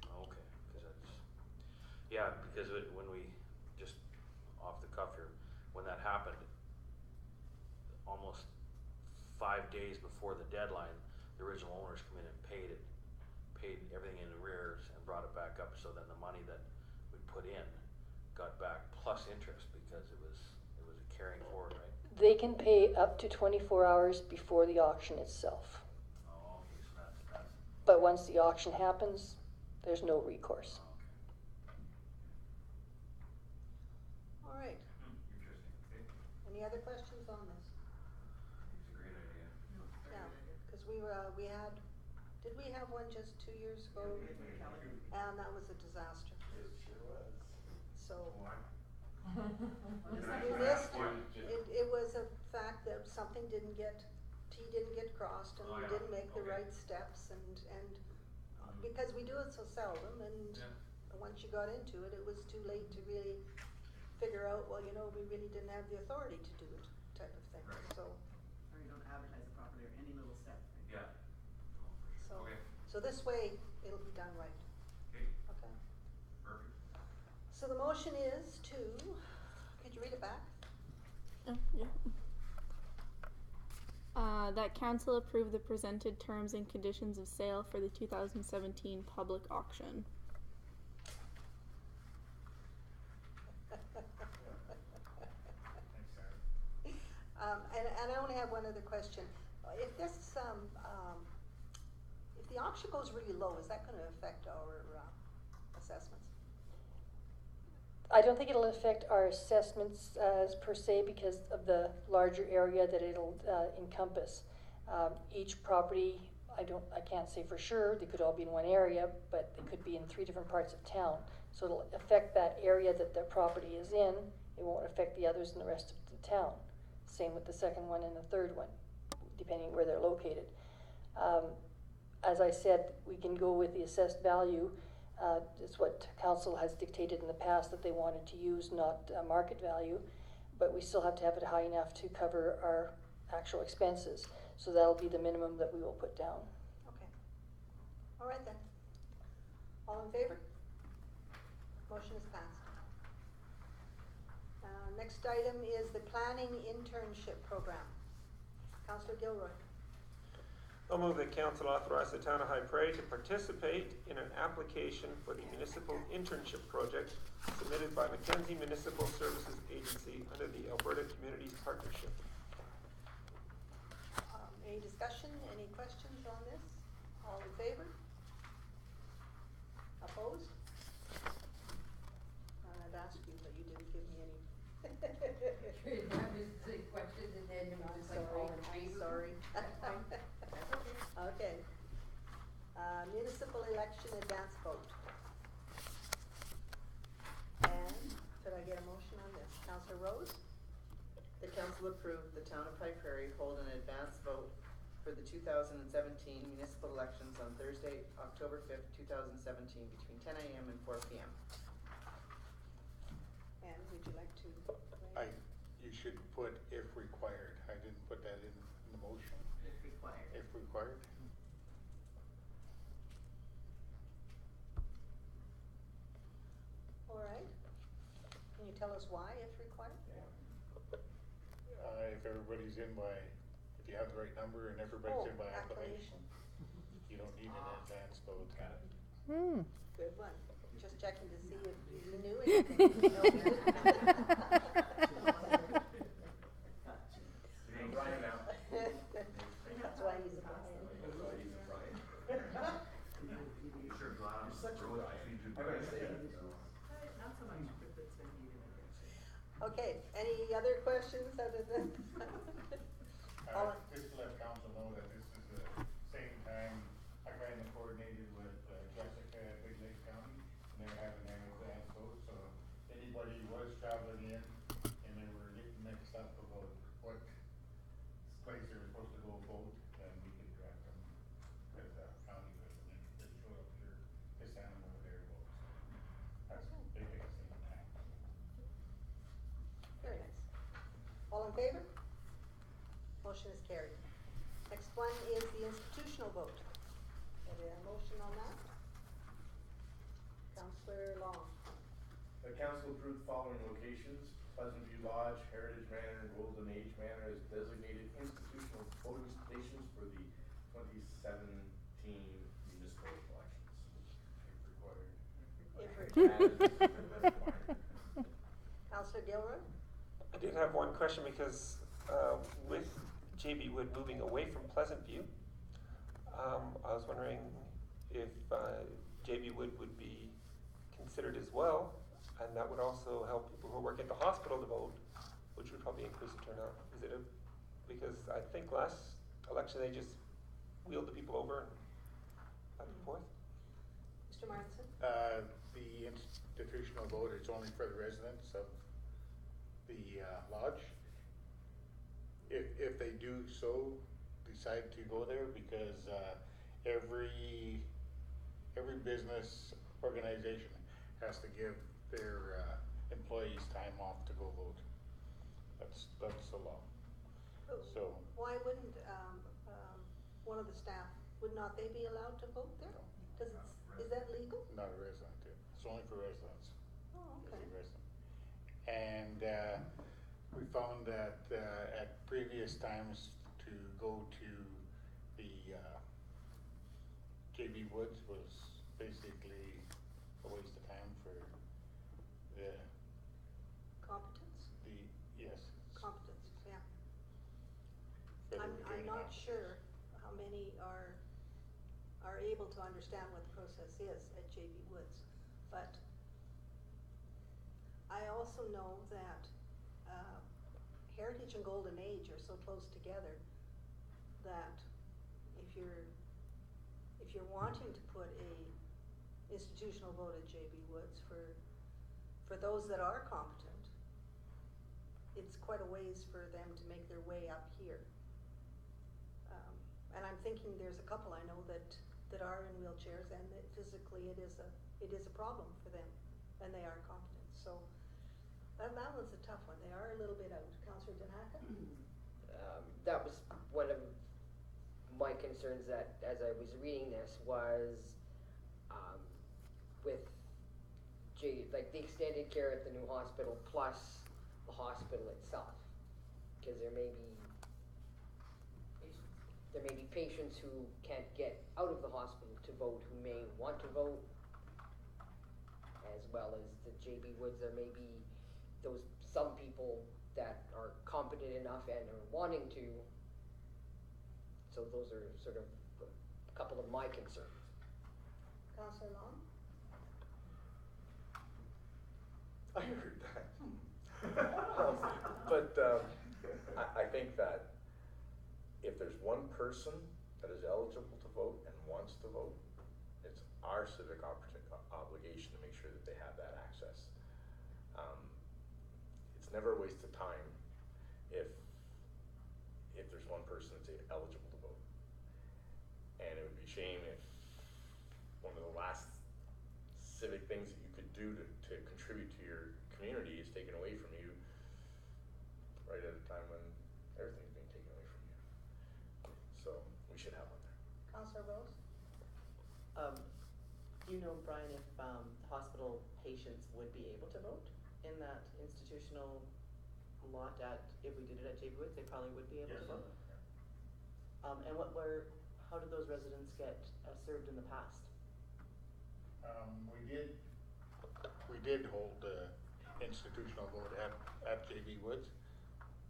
Okay. Okay, because when we, just off the cuff here, when that happened, almost 5 days before the deadline, the original owners come in and paid everything in arrears and brought it back up, so then the money that we put in got back plus interest, because it was a carrying forward, right? They can pay up to 24 hours before the auction itself. Oh, okay, so that's... but once the auction happens, there's no recourse. All right, Interesting, okay. any other questions on this? It's a great idea. Yeah, cause we had, did we have one just 2 years ago? And that was a disaster. It sure was. So, Well, we missed, it was a fact that something didn't get, T didn't get crossed and Oh, we yeah, didn't make the okay. right steps and, because we do it so seldom and Yeah. once you got into it, it was too late to really figure out, well, you know, we really didn't have the authority to do it, type of thing, Right. so. Or you don't advertise it properly or any little step. Right? Yeah. So, Okay. so this way, it'll be done right, Okay, okay? perfect. So the motion is to, could you read it back? That council approve the presented terms and conditions of sale for the 2017 public auction. Thanks, Sarah. And I only have one other question. If this, if the auction goes really low, is that gonna affect our, assessments? I don't think it'll affect our assessments per se because of the larger area that it'll encompass. Each property, I can't say for sure, they could all be in one area, but they could be in 3 different parts of town. So it'll affect that area that the property is in, it won't affect the others in the rest of the town. Same with the second one and the third one, depending where they're located. As I said, we can go with the assessed value. It's what council has dictated in the past that they wanted to use, not market value, but we still have to have it high enough to cover our actual expenses. So that'll be the minimum that we will put down. Okay. All right then. All in favor? Motion is passed. Next item is the planning internship program. Councillor Gilroy. I'll move that council authorize the town of High Prairie to participate in an application for the municipal internship project submitted by Mackenzie Municipal Services Agency under the Alberta Communities Partnership. Any discussion, any questions on this? All in favor? Opposed? I'd ask you, but you didn't give me any. Questions and then I'm just like all in sorry, I'm favor? sorry. That's okay. Okay. Municipal election advance vote. And could I get a motion on this? Councillor Rose? The council approved the town of High Prairie hold an advance vote for the 2017 municipal elections on Thursday, October 5th, 2017, between 10 a.m. and 4 p.m. And would you like to? You should put if required. I didn't put that in the motion. If required. If required. All right. Can you tell us why if required? If everybody's in by, if you have the right number and everybody's in by acclamation, you don't need an advance vote. Good one. Just checking to see if you knew anything. No, we didn't. Name Brian now. That's why he's a Brian. That's why he's a Brian. You sure glad I'm You're such a really Brian. feed you I gotta back. say it. Not so much if it's been needed, I guess. Okay, any other questions other than? All in- Just to let council know that this is the same time I kind of coordinated with Jessica at Big Lake County, and they're having their advance vote, so anybody was traveling in and they were getting mixed up about what place they were supposed to go vote, then we could direct them, because the county was, and then just show up here, to send them over there to vote. That's the biggest thing that happened. Very nice. All in favor? Motion is carried. Next one is the institutional vote. Is there a motion on that? Councillor Long. The council approved the following locations: Pleasant View Lodge, Heritage Manor, and Golden Age Manor as designated institutional voting stations for the 2017 municipal elections. If Required. Councillor Gilroy? I did have one question because with JB Wood moving away from Pleasant View, I was wondering if JB would be considered as well, and that would also help people who work at the hospital to vote, which would probably increase the turnout. Is it because I think last election they just wheeled the people over and back and forth? Mr. Martinson? The institutional vote is only for the residents of the lodge. If they do so decide to go there, because every business organization has to give their employees time off to go vote. That's the law. So Why wouldn't, one of the staff, would not they be allowed to vote there? No. Does is that legal? not a resident, it's only for residents. Oh, As okay. a resident. And we found that at previous times to go to the JB Woods was basically a waste of time for the, Competence? yes. Competence, yeah. for the I'm returning not officer. sure how many are able to understand what the process is at JB Woods, but I also know that Heritage and Golden Age are so close together that if you're wanting to put a institutional vote at JB Woods for those that are competent, it's quite a ways for them to make their way up here. And I'm thinking there's a couple I know that are in wheelchairs, and that physically it is a problem for them, and they are competent. So that one's a tough one. They are a little bit out. Councillor Denaka? That was one of my concerns that, as I was reading this, was with like the extended care at the new hospital plus the hospital itself, because there may be patients who can't get out of the hospital to vote who may want to vote, as well as the JB Woods. There may be some people that are competent enough and are wanting to. So those are sort of a couple of my concerns. Councillor Long? I heard that. But I think that if there's one person that is eligible to vote and wants to vote, it's our civic obligation to make sure that they have that access. It's never a waste of time if there's one person that's eligible to vote. And it would be a shame if one of the last civic things that you could do to contribute to your community is taken away from you right at a time when everything's being taken away from you. So we should have one there. Councillor Rose? Do you know, Brian, if hospital patients would be able to vote in that institutional lot if we did it at JB Woods? They probably would be able to vote. And how did those residents get served in the past? We did hold institutional vote at JB Woods,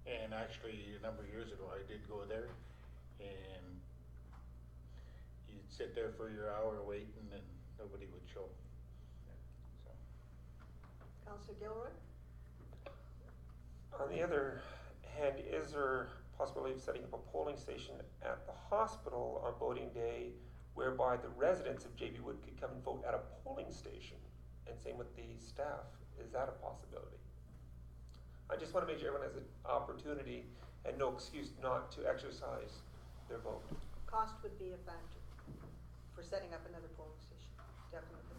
and actually a number of years ago I did go there, and you'd sit there for your hour waiting and nobody would show. So. Councillor Gilroy? On the other hand, is there a possibility of setting up a polling station at the hospital on voting day whereby the residents of JB Wood could come and vote at a polling station? And same with the staff. Is that a possibility? I just want to make sure everyone has an opportunity and no excuse not to exercise their vote. Cost would be a factor for setting up another polling station, definitely.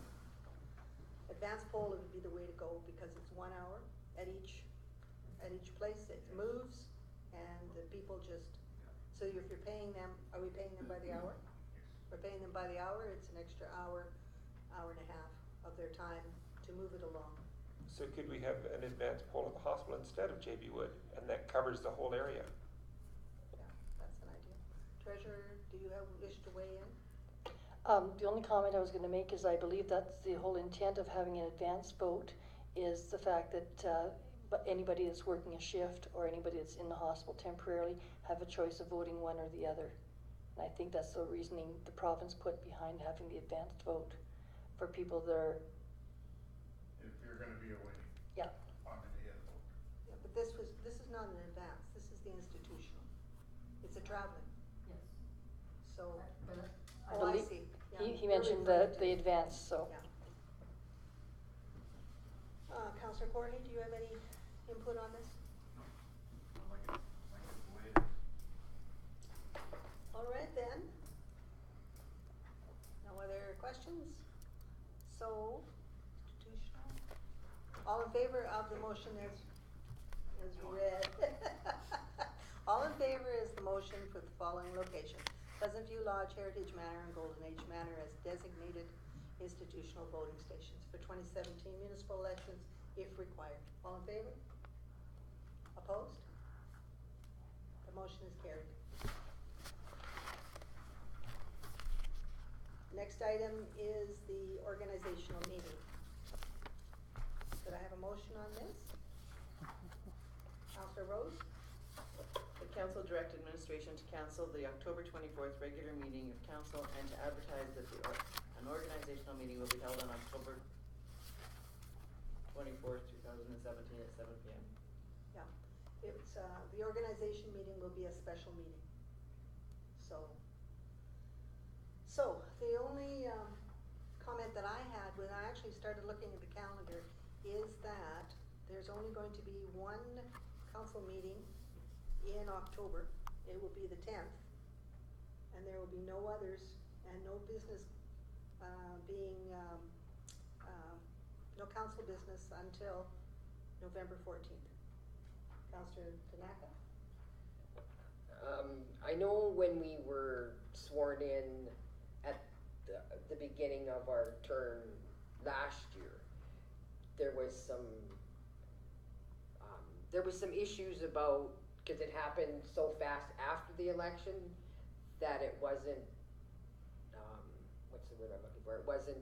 Advanced poll would be the way to go because it's 1 hour at each place. It moves, and the people just, so if you're paying them, are we paying them by the hour? We're paying them by the hour. It's an extra hour and a half of their time to move it along. So could we have an advanced poll at the hospital instead of JB Wood, and that covers the whole area? Yeah, that's an idea. Treasurer, do you wish to weigh in? The only comment I was going to make is I believe that's the whole intent of having an advance vote is the fact that anybody that's working a shift or anybody that's in the hospital temporarily have a choice of voting one or the other. And I think that's the reasoning the province put behind having the advanced vote for people that are, If you're gonna be away yeah. on the day of the vote. Yeah, but this is not an advance, this is the institutional. It's a traveling, Yes. so, But I oh, I believe see. Yeah, He you're mentioned referring the to- advance, so. Yeah. Councillor Courtney, do you have any input on this? Like it the way it is. All right then. No other questions? So, institutional. All in favor of the motion as read? All in favor is the motion for the following locations: Pleasant View Lodge, Heritage Manor, and Golden Age Manor as designated institutional voting stations for 2017 municipal elections if required. All in favor? Opposed? The motion is carried. Next item is the organizational meeting. Could I have a motion on this? Councillor Rose? The council direct administration to cancel the October 24th regular meeting of council and to advertise that an organizational meeting will be held on October 24th, 2017 at 7 p.m. Yeah, it's, the organization meeting will be a special meeting. So the only, comment that I had when I actually started looking at the calendar is that there's only going to be one council meeting in October. It will be the 10th, and there will be no others, and no business, no council business until November 14th. Councillor Tanaka? I know when we were sworn in at the beginning of our term last year, there was some issues about, cause it happened so fast after the election that it wasn't, what's the word I'm looking for? It wasn't,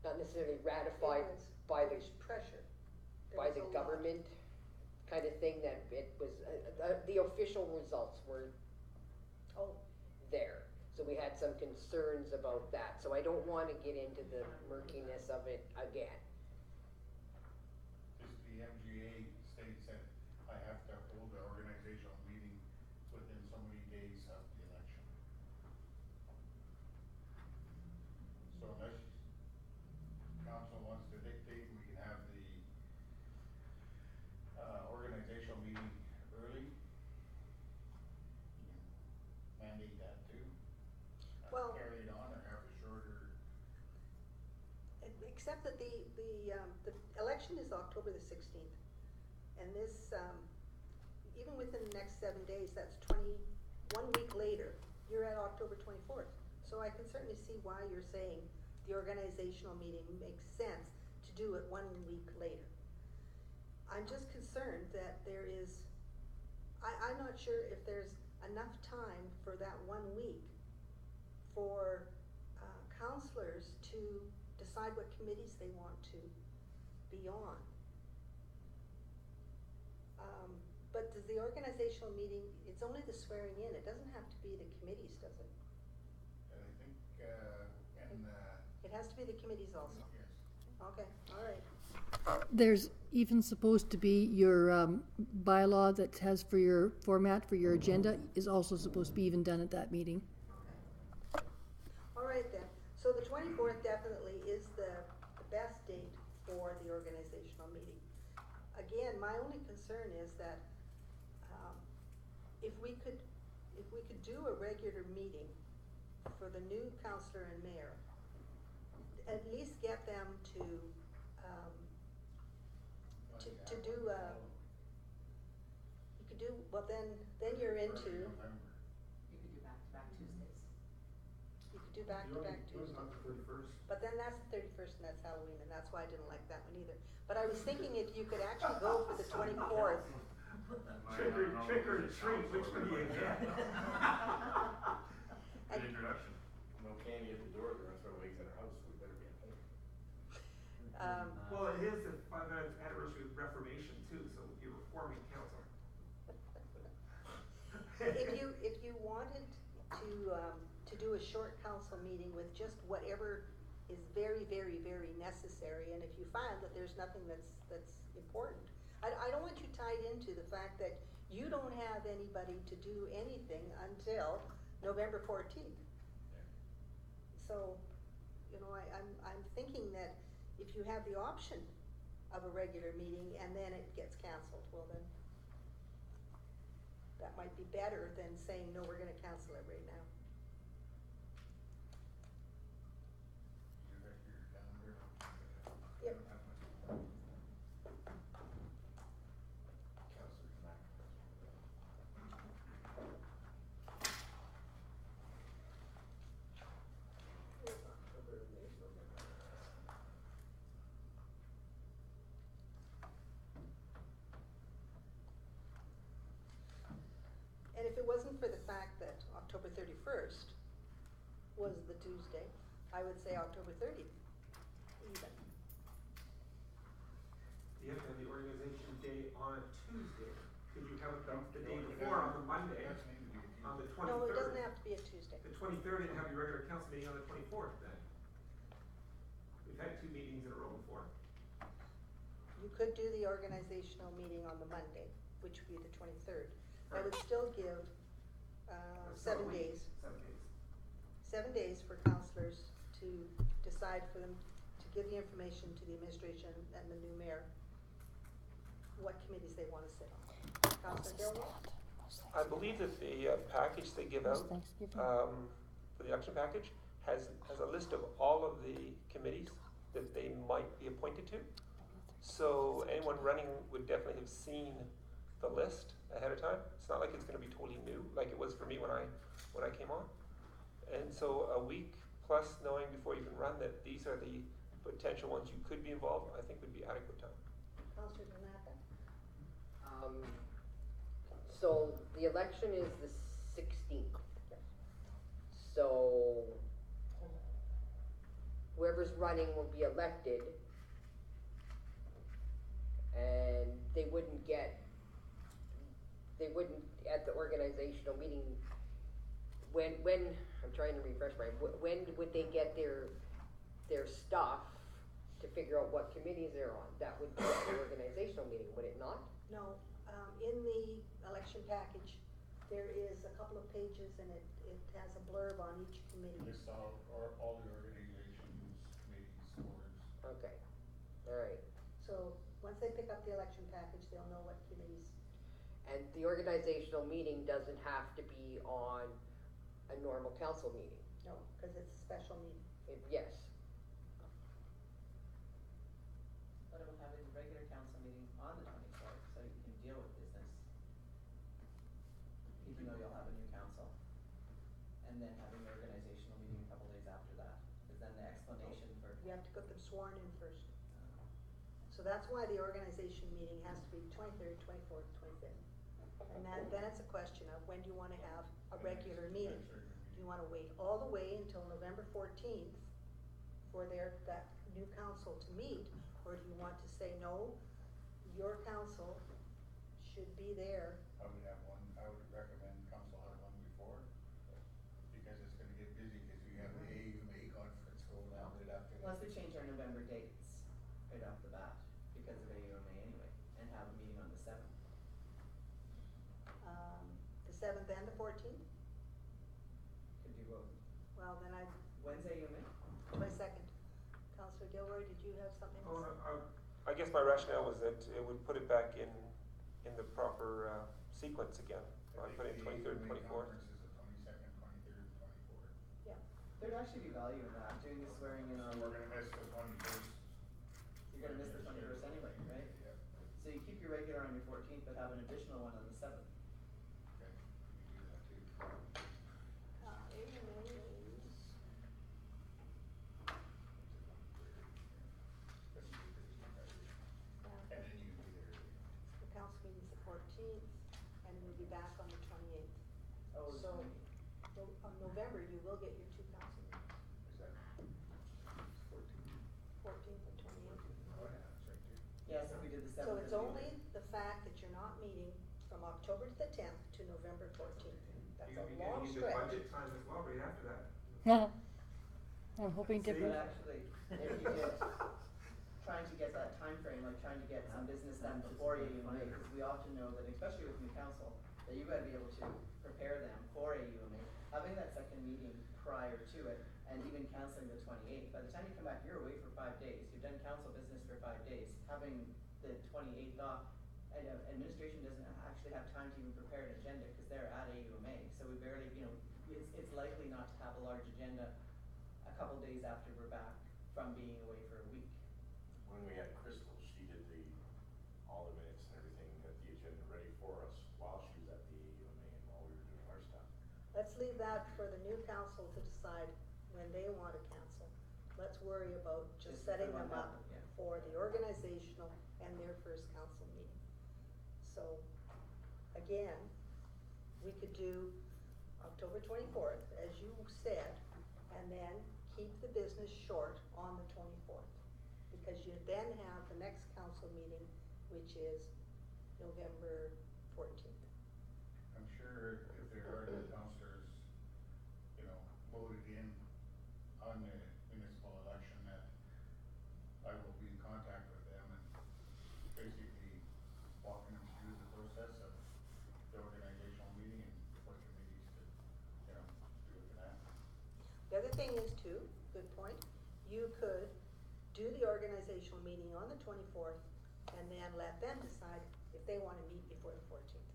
not necessarily ratified by There the, was pressure. There by was the a lot. government, kind of thing, that it was, the official results were Oh, there. So we had some concerns about that, so I don't wanna get into the murkiness of it again. Just the MGA states that I have to hold the organizational meeting within so many days of the election. So unless council wants to dictate, we can have the, organizational meeting early. You can mandate that too. Well- Carry it on or have a shorter. except that the election is October the 16th. And this, even within the next 7 days, that's 1 week later, you're at October 24th. So I can certainly see why you're saying the organizational meeting makes sense to do it 1 week later. I'm just concerned that there is, I'm not sure if there's enough time for that 1 week for councillors to decide what committees they want to be on. But does the organizational meeting, it's only the swearing in, it doesn't have to be the committees, does it? And I think, It has to be the committees also. yes. Okay, all right. There's even supposed to be your bylaw that has for your format for your agenda is also supposed to be even done at that meeting. All right then, so the 24th definitely is the best date for the organizational meeting. Again, my only concern is that, if we could do a regular meeting for the new councillor and mayor, at least get them to do, you could do, well then you're into, Early November. You could do back-to-back Tuesdays. you could do back-to-back Tuesdays. But then that's the 31st and that's Halloween, and that's why I didn't like that one either. But I was thinking if you could actually go for the 24th. Trick or treat, which one do you get? And- Good introduction. No candy at the door, they're gonna throw eggs at our house, so we better be at home. Well, it is the 500th anniversary of Reformation too, so you're reforming council. If you wanted to do a short council meeting with just whatever is very, very, very necessary, and if you find that there's nothing that's important. I don't want you tied into the fact that you don't have anybody to do anything until November 14th. So, you know, I'm thinking that if you have the option of a regular meeting and then it gets canceled, well then, that might be better than saying, no, we're gonna cancel it right now. Yep. And if it wasn't for the fact that October 31st was the Tuesday, I would say October 30th even. You have to have the organization day on a Tuesday. Could you have it the day before on the Monday, on the 23rd? No, it doesn't have to be a Tuesday. The 23rd, and have your regular council meeting on the 24th then. We've had 2 meetings in a row before. You could do the organizational meeting on the Monday, which would be the 23rd. That would still give, 7 days. 7 days. 7 days for councillors to decide for them, to give the information to the administration and the new mayor, what committees they wanna sit on. Councillor Gilmore? I believe that the package they give out, for the election package, has a list of all of the committees that they might be appointed to. So anyone running would definitely have seen the list ahead of time. It's not like it's gonna be totally new, like it was for me when I came on. And so a week plus knowing before you can run that these are the potential ones you could be involved, I think would be adequate time. Councillor Donata? So the election is the 16th. So whoever's running will be elected, and they wouldn't at the organizational meeting, when, I'm trying to refresh my, when would they get their stuff to figure out what committees they're on? That would be at the organizational meeting, would it not? No, in the election package, there is a couple of pages and it has a blurb on each committee. Lists all the organizations, committees, boards. Okay, alright. So, once they pick up the election package, they'll know what committees. And the organizational meeting doesn't have to be on a normal council meeting? No, cause it's a special meeting. Yes. What about having the regular council meeting on the 24th, so you can deal with business? Even though you'll have a new council, and then having the organizational meeting a couple days after that, cause then the explanation for. You have to get them sworn in first. So that's why the organization meeting has to be 23rd, 24th, 25th. And then it's a question of when do you wanna have a regular meeting? Do you wanna wait all the way until November 14th for that new council to meet? Or do you want to say, no, your council should be there? I would recommend council have one before, because it's gonna get busy, cause you have the AUMA conference going on right after that. Unless we change our November dates right off the bat, because of AUMA anyway, and have a meeting on the 7th. The 7th and the 14th? Could do both. Well, then When's AUMA? 22nd. Councillor Gilroy, did you have something to say? I guess my rationale was that it would put it back in the proper sequence again. I put in 23rd, 24th. Conference is the 22nd, 23rd, 24th. Yeah. There'd actually be value in that, doing the swearing in on. So we're gonna miss the 21st. You're gonna miss the 21st anyway, right? Yeah. So you keep your regular on your 14th, but have an additional one on the 7th. Okay, we can do that too. AUMA is, And then you can be there. the council meeting's the 14th, and we'll be back on the 28th. Oh, So, November, you will get your two council meetings, Is that 14th and 28th. Oh, yeah, that's right too. yes, if we did the 7th. So it's it'd be only okay. the fact that you're not meeting from October the 10th to November 14th. That's You're a gonna be long getting into stretch. budget time as well right after that. I'm hoping to See? be. But actually, if you did, trying to get that time frame, like trying to get some business done before AUMA, because we often know that, especially with new council, that you gotta be able to prepare them for AUMA. Having that second meeting prior to it, and even canceling the 28th, by the time you come back, you're away for 5 days, you've done council business for 5 days, having the 28th off, and administration doesn't actually have time to even prepare an agenda, because they're at AUMA, so we barely, it's likely not to have a large agenda a couple days after we're back from being away for a week. When we had Crystal, she did all the minutes and everything, got the agenda ready for us while she was at the AUMA and while we were doing our stuff. Let's leave that for the new council to decide when they want to cancel. Let's worry about just setting them up for the organizational and their first council meeting. So, again, we could do October 24th, as you said, and then keep the business short on the 24th. Because you then have the next council meeting, which is November 14th. I'm sure if there are any counselors, voted in on the municipal election, that I will be in contact with them and basically walking them through the process of the organizational meeting and what committees to, do with that. The other thing is too, good point, you could do the organizational meeting on the 24th and then let them decide if they wanna meet before the 14th.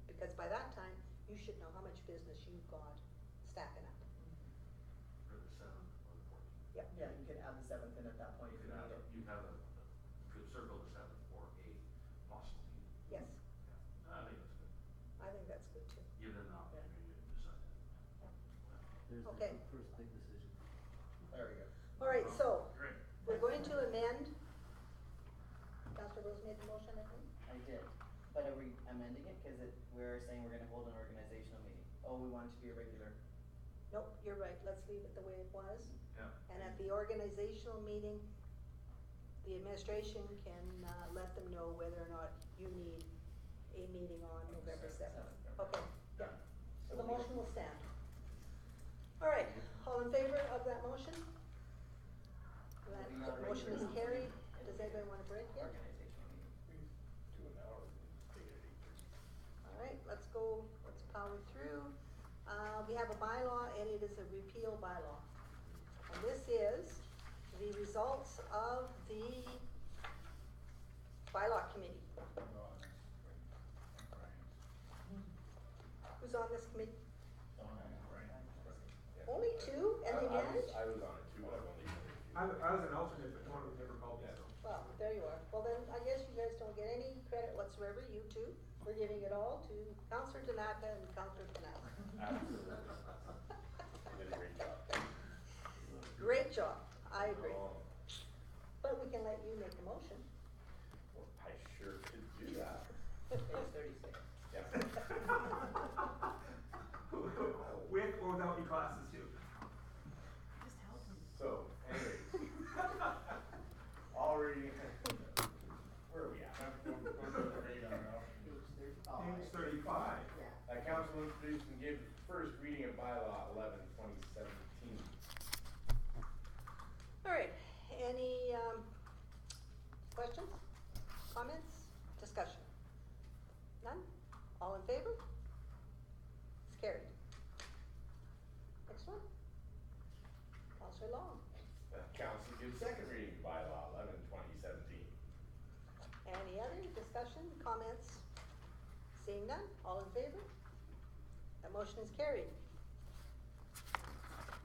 Because by that time, you should know how much business you've got stacking up. For the 7th or the 14th. Yep. Yeah, you could add the 7th in at that point if you need it. You could circle the 7th for a possible meeting. Yes, Yeah, I think that's good. I think that's good too. Give them an opportunity to decide. Okay. First big decision. There we go. Alright, so, Great. we're going to amend, Councilor Rose made the motion, I think? I did, but are we amending it, cause we're saying we're gonna hold an organizational meeting? Oh, we want it to be a regular, Nope, you're right, let's leave it the way it was. Yeah. And at the organizational meeting, the administration can, let them know whether or not you need a meeting on November 7th. Okay, yeah, so the motion will stand. Alright, all in favor of that motion? That motion is carried. Does anybody want a break yet? organizational meeting. Do an hour, take it at 8:30. Alright, let's go, let's power through. We have a bylaw and it is a repeal bylaw. And this is the results of the bylaw committee. Who's on this committee? Only two, and they managed? I was on it too, but I've only done it a few. I was an alternate, but one was never called me, so. Well, there you are. Well then, I guess you guys don't get any credit whatsoever, you two. We're giving it all to Councillor Tanaka and Councillor Canal. Absolutely. You did a great job. Great job, I agree. Oh, But we can let you make a motion. well, I sure could do that. Page 36. Yeah. With or without your glasses too. Just help him. So, anyways. Already, where are we at? Page 35. Council introduced and gave first reading of bylaw 11/2017. Alright, any, questions, comments, discussion? None? All in favor? It's carried. Next one? Councillor Long. Council gives second reading of bylaw 11/2017. Any other discussion, comments? Seeing none, all in favor? That motion is carried.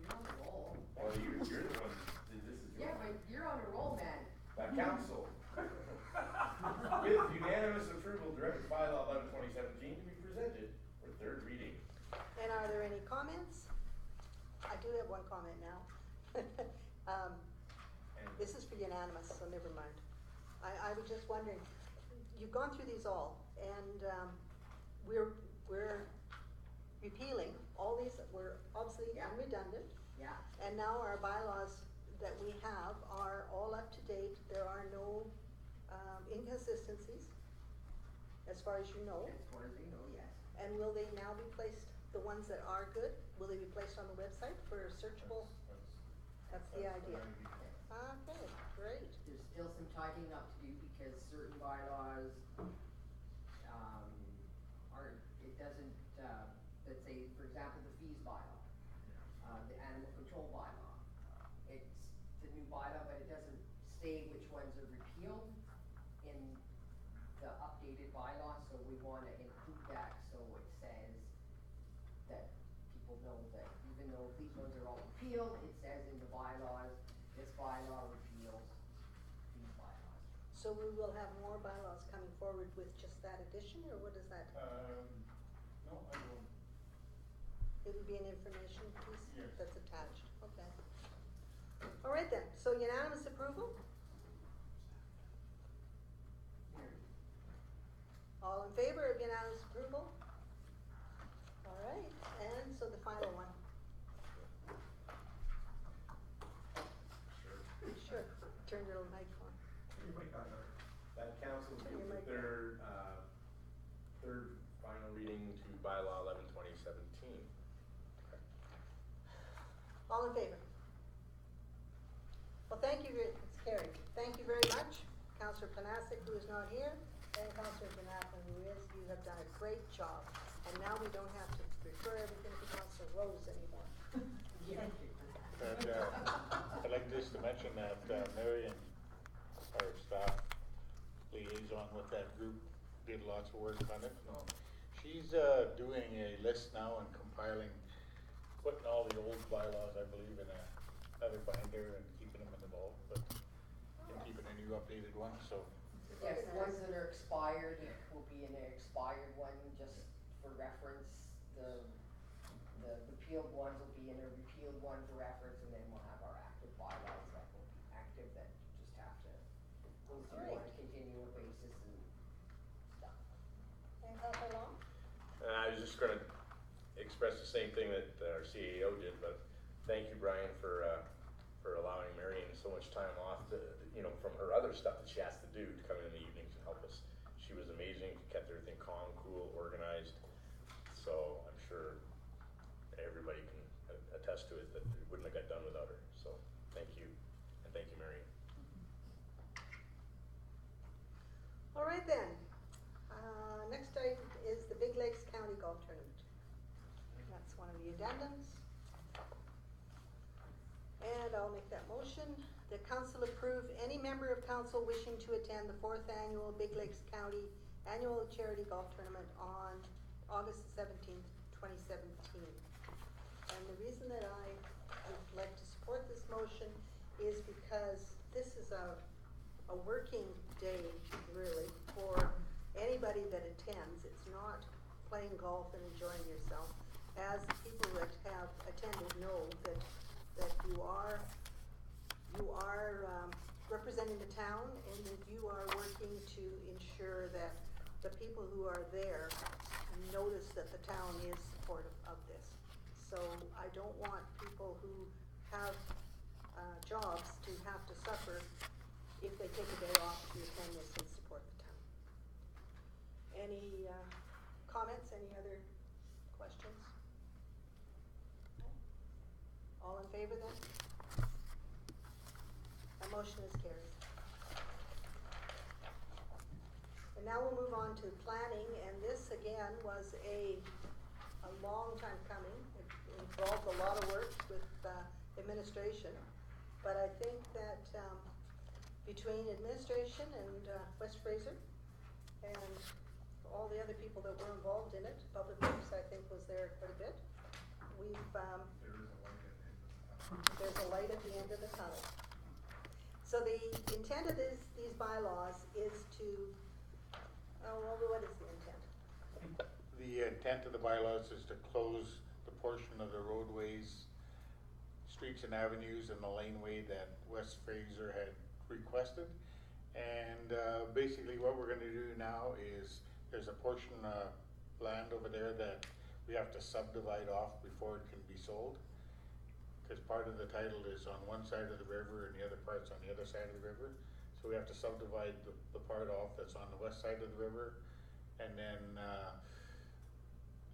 You're on a roll. Well, you're the one, this is your. Yeah, but you're on a roll, man. Council, with unanimous approval, directed bylaw 11/2017 to be presented for third reading. And are there any comments? I do have one comment now. This is for unanimous, so never mind. I was just wondering, you've gone through these all, and, we're repealing all these that were obsolete and redundant. Yeah. And now our bylaws that we have are all up to date, there are no, inconsistencies. as far as you know. As far as we know, yes. And will they now be placed, the ones that are good, will they be placed on the website for searchable? That's the idea. Okay, great. There's still some tidying up to do because certain bylaws, aren't, it doesn't, let's say, for example, the fees bylaw, the animal control bylaw. It's the new bylaw, but it doesn't say which ones are repealed in the updated bylaw, so we wanna include that so it says that people know that even though these ones are all repealed, it says in the bylaws, this bylaw repeals these bylaws. So we will have more bylaws coming forward with just that addition, or what is that? No, I don't. It'll be an information piece Yes. that's attached, okay. All right then, so unanimous approval? All in favor of unanimous approval? All right, and so the final one. Sure, turn your mic on. That council Turn your mic on. their, third final reading to bylaw 11/2017. All in favor? Well, thank you, it's carried. Thank you very much, Councillor Panasic, who is not here, and Councillor Knappen, who is. You have done a great job. And now we don't have to refer everything to Councillor Rose anymore. And, I'd like just to mention that, Marion, our staff liaison with that group, did lots of work on it. She's, doing a list now and compiling, putting all the old bylaws, I believe, in another binder and keeping them in the vault, but, and keeping a new updated one, so. Yes, the ones that are expired will be in an expired one, just for reference. The repealed ones will be in a repealed one for reference, and then we'll have our active bylaws that will be active, that just have to go through on a continual basis and stuff. And Councillor Long? I was just gonna express the same thing that our CAO did, but thank you, Brian, for allowing Marion so much time off to, from her other stuff that she has to do, to come in the evenings and help us. She was amazing, kept everything calm, cool, organized, so I'm sure everybody can attest to it, that it wouldn't have got done without her, so thank you, and thank you, Marion. All right then. Next item is the Big Lakes County Golf Tournament. That's one of the addendums. And I'll make that motion. The council approve any member of council wishing to attend the 4th annual Big Lakes County Annual Charity Golf Tournament on August 17th, 2017. And the reason that I would like to support this motion is because this is a working day, really, for anybody that attends. It's not playing golf and enjoying yourself. As people that have attended know that you are representing the town, and that you are working to ensure that the people who are there notice that the town is supportive of this. So I don't want people who have jobs to have to suffer if they take a day off to attend this and support the town. Any comments, any other questions? All in favor then? The motion is carried. And now we'll move on to planning, and this again was a long time coming. It involved a lot of work with administration, but I think that between administration and West Fraser and all the other people that were involved in it, Public Works I think was there quite a bit. There's a light at the end of the tunnel. So the intent of these bylaws is to, what is the intent? The intent of the bylaws is to close the portion of the roadways, streets and avenues and the laneway that West Fraser had requested. And basically what we're gonna do now is, there's a portion of land over there that we have to subdivide off before it can be sold. Cause part of the title is on one side of the river and the other part's on the other side of the river. So we have to subdivide the part off that's on the west side of the river And then,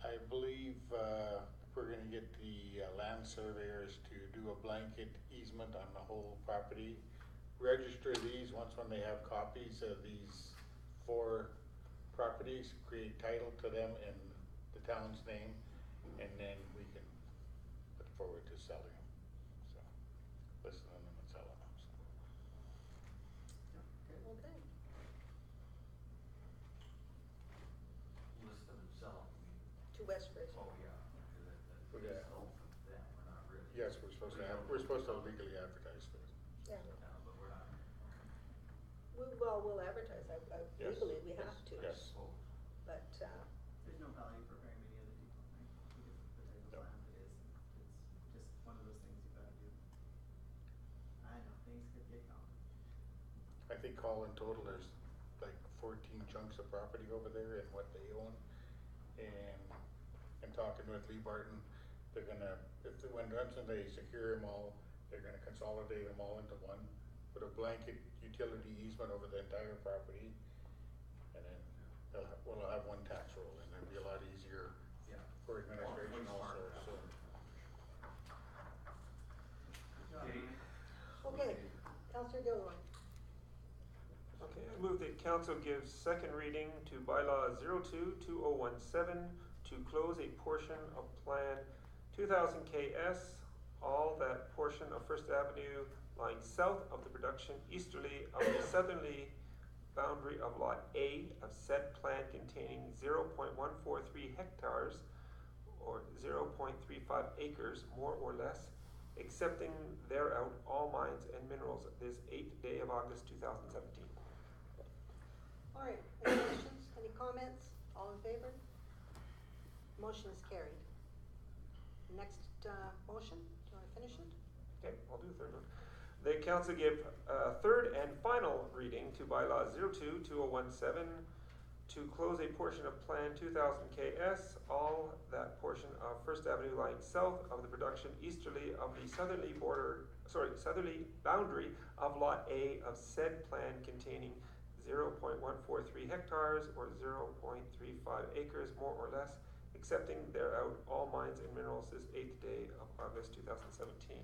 I believe, we're gonna get the land surveyors to do a blanket easement on the whole property. Register these, once when they have copies of these 4 properties, create title to them in the town's name, and then we can look forward to selling them. So, listing them and selling them, so. Okay. List them and sell them, To Westbridge. oh, yeah. Yeah. Sell them, we're not really. Yes, we're supposed to legally advertise for it. Yeah. But we're not. We'll advertise, Yes. legally, we have to. Yes. But, There's no value for very many other people, right? Because the type of No. land it is, it's just one of those things you gotta do. I know, things could get complicated. I think all in total, there's like 14 chunks of property over there and what they own. And talking with Lee Barton, they're gonna, when they secure them all, they're gonna consolidate them all into one, put a blanket utility easement over the entire property. And then we'll have one tax roll, and it'll be a lot easier Yeah. for administration also, so. okay, Councillor Gilroy. Okay, I move that council gives second reading to bylaw 02-2017 to close a portion of Plan 2000 KS, all that portion of First Avenue lying south of the production easterly of the southerly boundary of Lot A of said plan containing 0.143 hectares or 0.35 acres, more or less, accepting thereout all mines and minerals this 8th day of August 2017. All right, any questions, any comments? All in favor? Motion is carried. Next, motion, do you wanna finish it? Okay, I'll do the third one. The council give third and final reading to bylaw 02-2017 to close a portion of Plan 2000 KS, all that portion of First Avenue lying south of the production easterly of the southerly boundary of Lot A of said plan containing 0.143 hectares or 0.35 acres, more or less, accepting thereout all mines and minerals this 8th day of August 2017.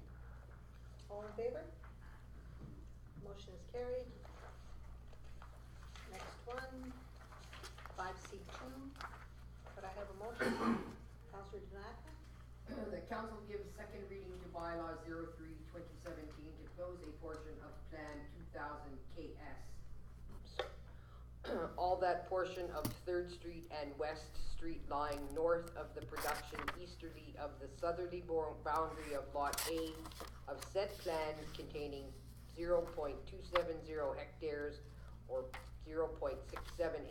All in favor? Motion is carried. Next one, 5C2. Could I have a motion? Councillor Donaka? The council gives second reading to bylaw 03-2017 to close a portion of Plan 2000 KS. All that portion of 3rd Street and West Street lying north of the production easterly of the southerly boundary of Lot A of said plan containing 0.270 hectares or 0.67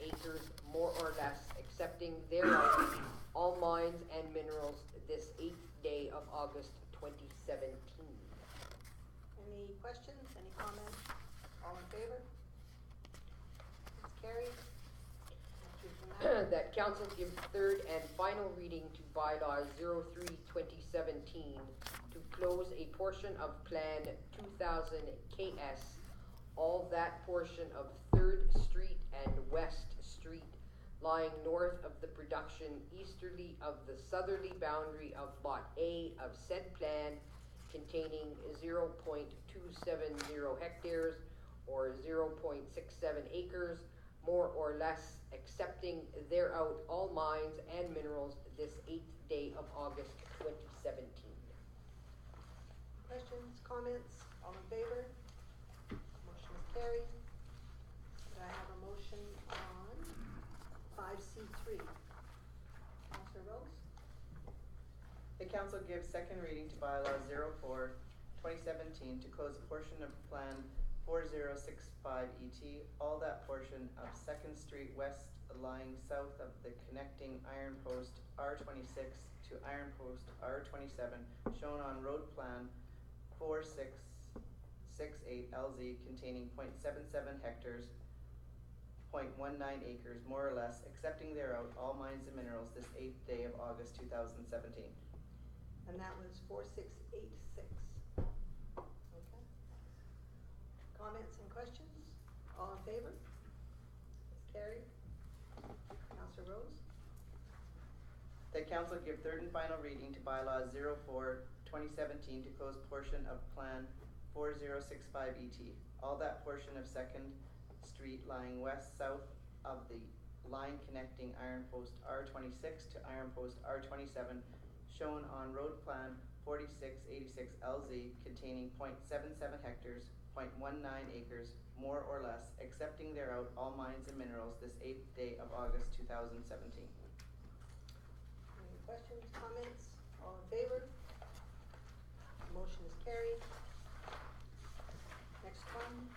acres, more or less, accepting thereof all mines and minerals this 8th day of August 2017. Any questions, any comments? All in favor? It's carried. Councillor Donaka? That council gives third and final reading to bylaw 03-2017 to close a portion of Plan 2000 KS, all that portion of 3rd Street and West Street lying north of the production easterly of the southerly boundary of Lot A of said plan containing 0.270 hectares or 0.67 acres, more or less, accepting thereout all mines and minerals this 8th day of August 2017. Questions, comments? All in favor? Motion is carried. Could I have a motion on 5C3? Councillor Rose? The council gives second reading to bylaw 04-2017 to close a portion of Plan 4065 ET, all that portion of 2nd Street West lying south of the connecting Iron Post R26 to Iron Post R27, shown on road plan 4668 LZ containing 0.77 hectares, 0.19 acres, more or less, accepting thereout all mines and minerals this 8th day of August 2017. And that was 4686. Okay. Comments and questions? All in favor? It's carried. Counselor Rose? That council give third and final reading to bylaw 04-2017 to close portion of Plan 4065 ET. All that portion of Second Street lying west-south of the line connecting Iron Post R26 to Iron Post R27 shown on road plan 4686 LZ containing 0.77 hectares, 0.19 acres, more or less, excepting thereout all mines and minerals this 8th day of August 2017. Any questions, comments? All in favor? Motion is carried. Next one,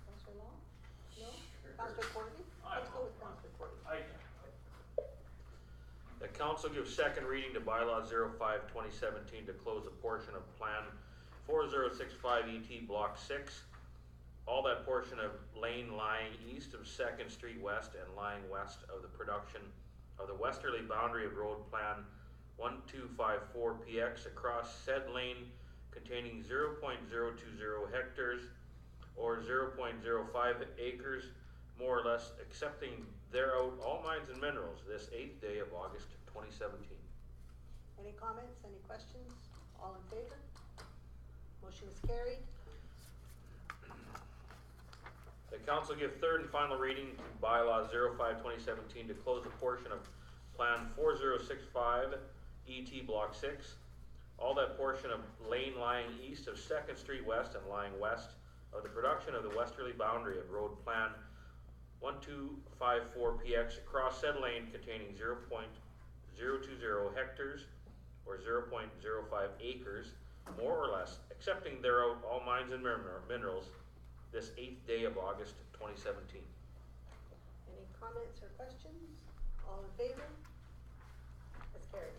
Counselor Long? No? Counselor Courtney? Let's go with Counselor Courtney. The council gives second reading to bylaw 05-2017 to close a portion of Plan 4065 ET Block 6. All that portion of lane lying east of 2nd Street West and lying west of the production of the westerly boundary of road plan 1254 PX across said lane containing 0.020 hectares or 0.05 acres, more or less, excepting thereout all mines and minerals this 8th day of August 2017. Any comments, any questions? All in favor? Motion is carried. The council give third and final reading to bylaw 05-2017 to close a portion of Plan 4065 ET Block 6. All that portion of lane lying east of 2nd Street West and lying west of the production of the westerly boundary of road plan 1254 PX across said lane containing 0.020 hectares or 0.05 acres, more or less, excepting thereout all mines and minerals this 8th day of August 2017. Any comments or questions? All in favor? That's carried.